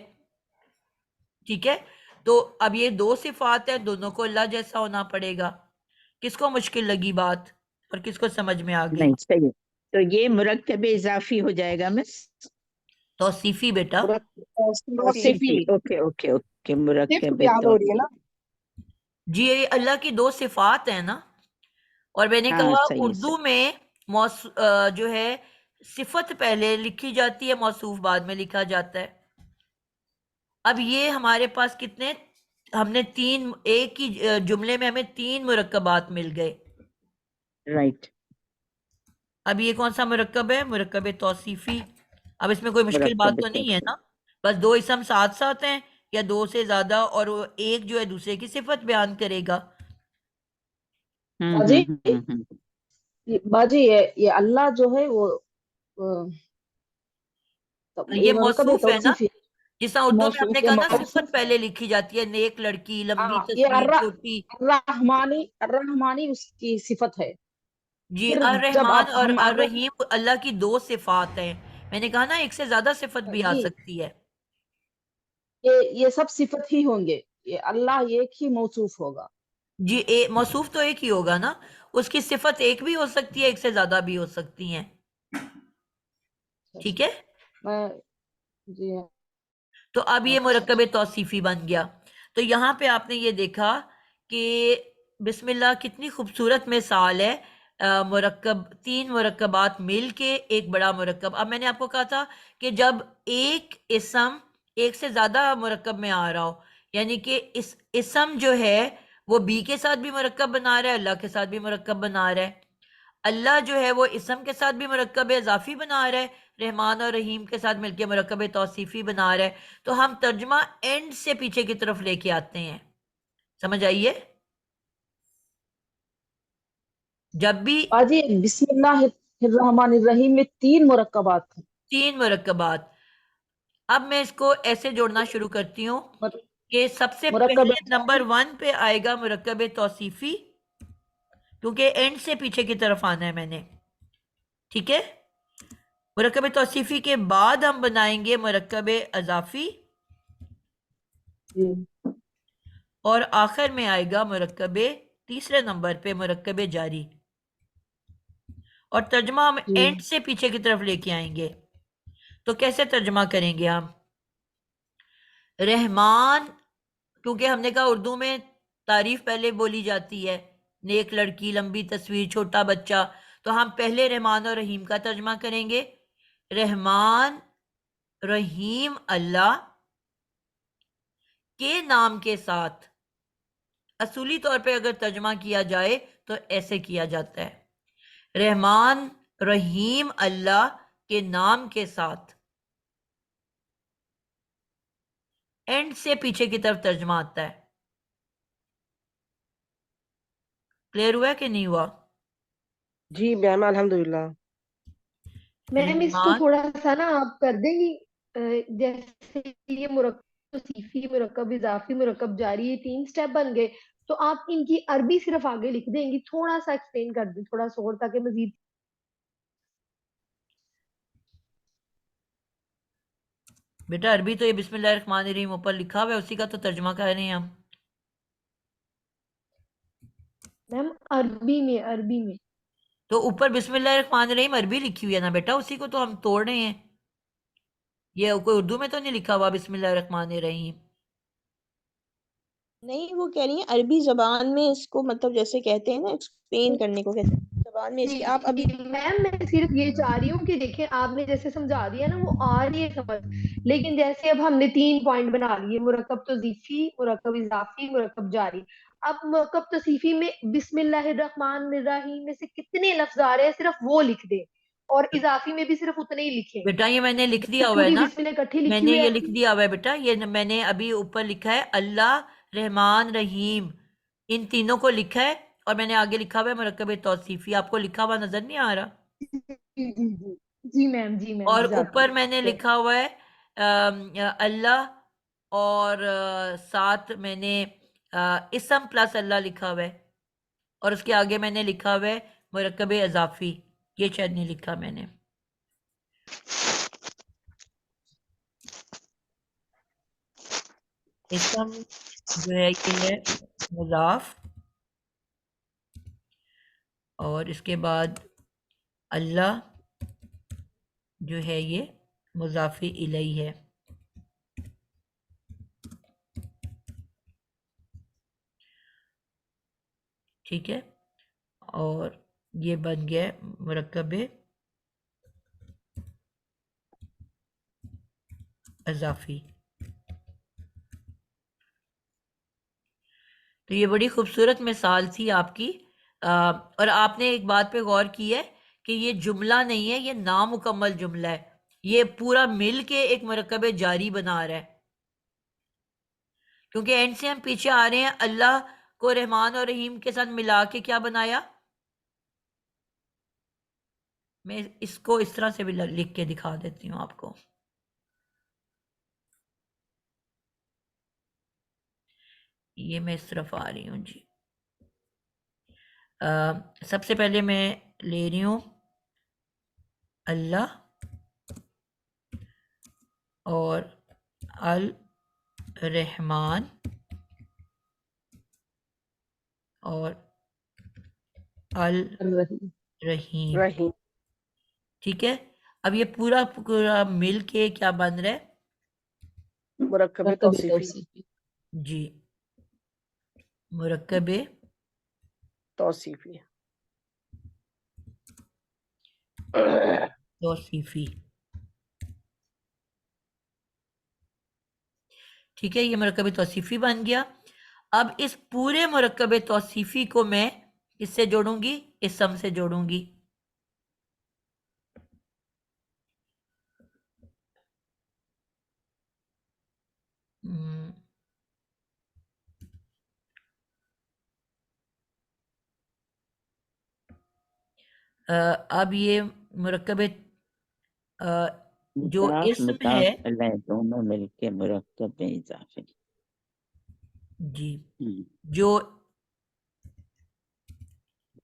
ٹھیک ہے، تو اب یہ دو صفات ہیں، دونوں کو اللہ جیسا ہونا پڑے گا. کس کو مشکل لگی بات اور کس کو سمجھ میں آ گئی؟ نہیں صحیح ہے. تو یہ مرکب اضافی ہو جائے گا مس. توصیفی بیٹا. توصیفی اوکے اوکے اوکے صفت مرکب یاد ہو رہی ہے نا. جی یہ اللہ کی دو صفات ہیں نا. اور میں نے ہاں کہا صحیح اردو میں جو ہے صفت پہلے لکھی جاتی ہے، موصوف بعد میں لکھا جاتا ہے. اب یہ ہمارے پاس کتنے، ہم نے تین، ایک ہی جملے میں ہمیں تین مرکبات مل گئے. رائٹ. اب یہ کون سا مرکب ہے؟ مرکب توصیفی. اب اس میں کوئی مشکل بات مرکب تو نہیں ہے توصیفی. نا، بس دو اسم ساتھ ساتھ ہیں یا دو سے زیادہ، اور وہ ایک جو ہے دوسرے کی صفت بیان کرے گا. ہوں باجی ہوں ہوں ہوں. باجی یہ اللہ جو ہے وہ یہ یہ مرکب موصوف ہے نا، توصیفی جس طرح اردو میں ہم موصوف، نے یہ کہا نا موصوف. صفت پہلے لکھی جاتی ہے، نیک لڑکی، لمبی ہاں یہ تصویر، چھوٹی. الرحمانی اس کی صفت ہے. جی پھر جب الرحمان آپ اور ہم الرحیم اللہ کی دو صفات ہیں. میں نے کہا نا ایک سے زیادہ صفت بھی آ جی سکتی ہے. یہ سب صفت ہی ہوں گے، یہ اللہ ایک ہی موصوف ہوگا. جی موصوف تو ایک ہی ہوگا نا، اس کی صفت ایک بھی ہو سکتی ہے، ایک سے زیادہ بھی ہو سکتی ہیں. ٹھیک ہے، میں جی تو اب یہ مرکب توصیفی بن گیا. تو یہاں پہ آپ نے یہ دیکھا کہ بسم اللہ کتنی خوبصورت مثال ہے. مرکب، تین مرکبات مل کے ایک بڑا مرکب. اب میں نے آپ کو کہا تھا کہ جب ایک اسم ایک سے زیادہ مرکب میں آ رہا ہو، یعنی کہ اس اسم جو ہے وہ بی کے ساتھ بھی مرکب بنا رہا ہے، اللہ کے ساتھ بھی مرکب بنا رہا ہے. اللہ جو ہے وہ اسم کے ساتھ بھی مرکب اضافی بنا رہا ہے، رحمان اور رحیم کے ساتھ مل کے مرکب توصیفی بنا رہا ہے. تو ہم ترجمہ اینڈ سے پیچھے کی طرف لے کے آتے ہیں. سمجھ آئیے؟ جب بھی باجی بسم اللہ الرحمن الرحیم میں تین مرکبات ہیں. تین مرکبات، اب میں اس کو ایسے جوڑنا شروع کرتی ہوں کہ سب سے مرکب پہلے نمبر 1 پہ آئے گا مرکب توصیفی، کیونکہ اینڈ سے پیچھے کی طرف آنا ہے میں نے. ٹھیک ہے، مرکب توصیفی کے بعد ہم بنائیں گے مرکب اضافی، اور آخر میں آئے گا مرکب تیسرے نمبر پہ مرکب جاری. اور ترجمہ ہم اینڈ سے پیچھے کی طرف لے کے آئیں گے. تو کیسے ترجمہ کریں گے ہم؟ رحمان، کیونکہ ہم نے کہا اردو میں تعریف پہلے بولی جاتی ہے، نیک لڑکی، لمبی تصویر، چھوٹا بچہ، تو ہم پہلے رحمان اور رحیم کا ترجمہ کریں گے. رحمان رحیم اللہ کے نام کے ساتھ. اصولی طور پہ اگر ترجمہ کیا جائے تو ایسے کیا جاتا ہے، رحمان رحیم اللہ کے نام کے ساتھ. اینڈ سے پیچھے کی طرف ترجمہ آتا ہے. کلیئر ہوا کہ نہیں ہوا؟ جی میم الحمدللہ. میم اس کو رحمان، تھوڑا سا نا آپ کر دیں گی، جیسے یہ مرکب توصیفی، مرکب اضافی، مرکب جاری، یہ تین سٹیپ بن گئے، تو آپ ان کی عربی صرف آگے لکھ دیں گی، تھوڑا سا ایکسپلین کر دیں تھوڑا سا اور، تاکہ مزید. بیٹا عربی تو یہ بسم اللہ الرحمن الرحیم اوپر لکھا ہوا ہے، اسی کا تو ترجمہ کر رہے ہیں ہم. میم عربی میں تو اوپر بسم اللہ الرحمن الرحیم عربی لکھی ہوئی ہے نا بیٹا، اسی کو تو ہم توڑ رہے ہیں. یہ کوئی اردو میں تو نہیں لکھا ہوا بسم اللہ الرحمن الرحیم؟ نہیں وہ کہہ رہی ہیں عربی زبان میں اس کو مطلب جیسے کہتے ہیں نا ایکسپلین کرنے کو کہتے ہیں زبان میں اس جی کی آپ ابھی میم میں صرف یہ چاہ رہی ہوں کہ دیکھیں آپ نے جیسے سمجھا دیا نا وہ آ رہی ہے سمجھ، لیکن جیسے اب ہم نے 3 پوائنٹ بنا لیے، مرکب توصیفی، مرکب اضافی، مرکب جاری۔ اب مرکب توصیفی میں بسم اللہ الرحمن الرحیم میں سے کتنے لفظ آ رہے ہیں صرف وہ لکھ دیں، اور اضافی میں بھی صرف اتنے ہی لکھیں۔ بیٹا یہ میں نے لکھ دیا ہوا ہے پوری نا، بسم اللہ اکٹھی میں لکھی نے ہوئی یہ ہے۔ لکھ دیا ہوا ہے بیٹا، یہ میں نے ابھی اوپر لکھا ہے اللہ رحمان رحیم، ان تینوں کو لکھا ہے، اور میں نے آگے لکھا ہوا ہے مرکب توصیفی، آپ کو لکھا ہوا نظر نہیں آ رہا؟ جی جی جی جی میم، جی میم، اور جزاک اوپر میں نے اللہ۔ لکھا ہوا ہے اللہ، اور ساتھ میں نے اسم پلس اللہ لکھا ہوا ہے، اور اس کے آگے میں نے لکھا ہوا ہے مرکب اضافی، یہ شاید نہیں لکھا میں نے۔ اسم جو ہے یہ ہے مضاف، اور اس کے بعد اللہ جو ہے یہ مضاف الیہ ہے۔ ٹھیک ہے، اور یہ بن گیا مرکب اضافی۔ تو یہ بڑی خوبصورت مثال تھی آپ کی، اور آپ نے ایک بات پہ غور کی ہے کہ یہ جملہ نہیں ہے، یہ نامکمل جملہ ہے، یہ پورا مل کے ایک مرکب جاری بنا رہا ہے، کیونکہ اینڈ سے ہم پیچھے آ رہے ہیں، اللہ کو رحمان اور رحیم کے ساتھ ملا کے کیا بنایا؟ میں اس کو اس طرح سے بھی لکھ کے دکھا دیتی ہوں آپ کو۔ یہ میں اس طرف آ رہی ہوں جی، سب سے پہلے میں لے رہی ہوں اللہ اور الرحمن اور الرحیم، رحیم، ٹھیک ہے۔ اب یہ پورا پورا مل کے کیا بن رہا ہے؟ مرکب مرکب توصیفی، توصیفی۔ جی، مرکب توصیفی۔ توصیفی، ٹھیک ہے، یہ مرکب توصیفی بن گیا۔ اب اس پورے مرکب توصیفی کو میں کس سے جوڑوں گی؟ اسم سے جوڑوں گی۔ اب یہ مرکب جو مضاف اسم مضاف ہے، علیہ دونوں مل کے مرکب اضافی۔ جی، جو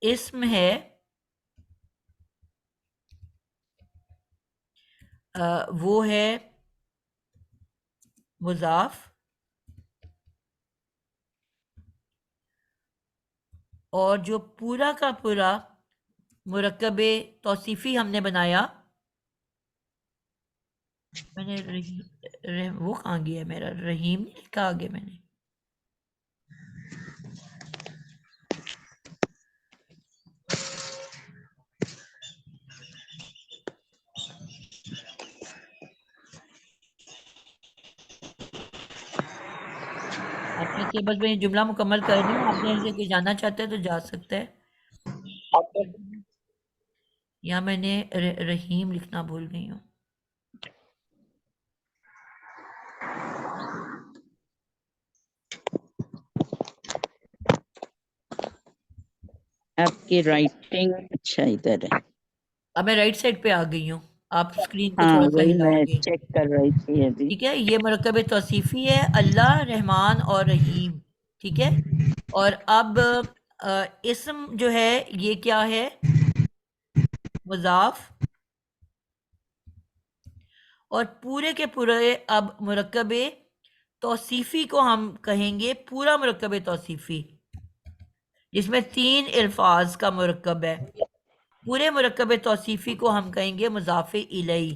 اسم ہے وہ ہے مضاف، اور جو پورا کا پورا مرکب توصیفی ہم نے بنایا، میں نے وہ کہاں گیا میرا رحیم نہیں لکھا آگے میں نے؟ آپ میں سے بس میں یہ جملہ مکمل کر رہی ہوں، آپ نے سے کوئی جانا چاہتا ہے تو جا سکتا ہے۔ یا میں نے رحیم لکھنا بھول گئی ہوں۔ آپ کی رائٹنگ اچھا ادھر ہے۔ اب میں رائٹ سائڈ پہ آ گئی ہوں، آپ اسکرین کو ہاں تھوڑا سا وہی ہلاؤ میں گے، چیک کر رہی تھی ابھی۔ ٹھیک ہے۔ یہ مرکب توصیفی ہے، اللہ، رحمان اور رحیم، ٹھیک ہے۔ اور اب اسم جو ہے یہ کیا ہے؟ مضاف، اور پورے کے پورے اب مرکب توصیفی کو ہم کہیں گے پورا مرکب توصیفی، جس میں 3 الفاظ کا مرکب ہے، پورے مرکب توصیفی کو ہم کہیں گے مضاف الیہ۔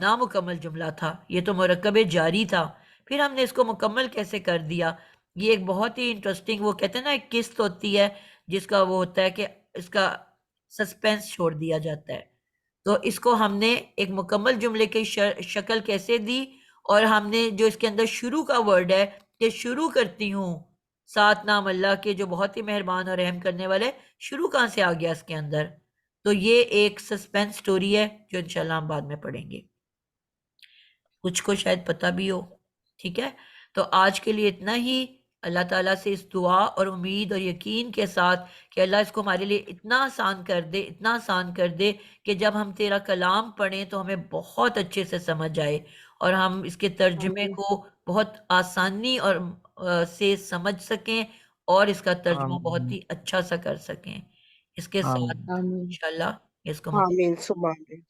نامکمل جملہ تھا، یہ تو مرکب جاری تھا، پھر ہم نے اس کو مکمل کیسے کر دیا؟ یہ ایک بہت ہی انٹرسٹنگ، وہ کہتے ہیں نا ایک قسط ہوتی ہے جس کا وہ ہوتا ہے کہ اس کا سسپینس چھوڑ دیا جاتا ہے، تو اس کو ہم نے ایک مکمل جملے کی شکل کیسے دی، اور ہم نے جو اس کے اندر شروع کا ورڈ ہے کہ شروع کرتی ہوں ساتھ نام اللہ کے جو بہت ہی مہربان اور رحم کرنے والے، شروع کہاں سے آ گیا اس کے اندر؟ تو یہ ایک سسپینس سٹوری ہے جو انشاءاللہ ہم بعد میں پڑھیں گے، کچھ کو شاید پتہ بھی ہو، ٹھیک ہے؟ تو آج کے لیے اتنا ہی۔ اللہ تعالیٰ سے اس دعا اور امید اور یقین کے ساتھ کہ اللہ اس کو ہمارے لیے اتنا آسان کر دے، اتنا آسان کر دے کہ جب ہم تیرا کلام پڑھیں تو ہمیں بہت اچھے سے سمجھ آئے، اور ہم اس کے ترجمے آمین کو بہت آسانی اور سے سمجھ سکیں، اور اس کا ترجمہ بہت آمین ہی اچھا سا کر سکیں۔ اس کے ساتھ آمین آمین انشاءاللہ اس کو آمین ثم آمین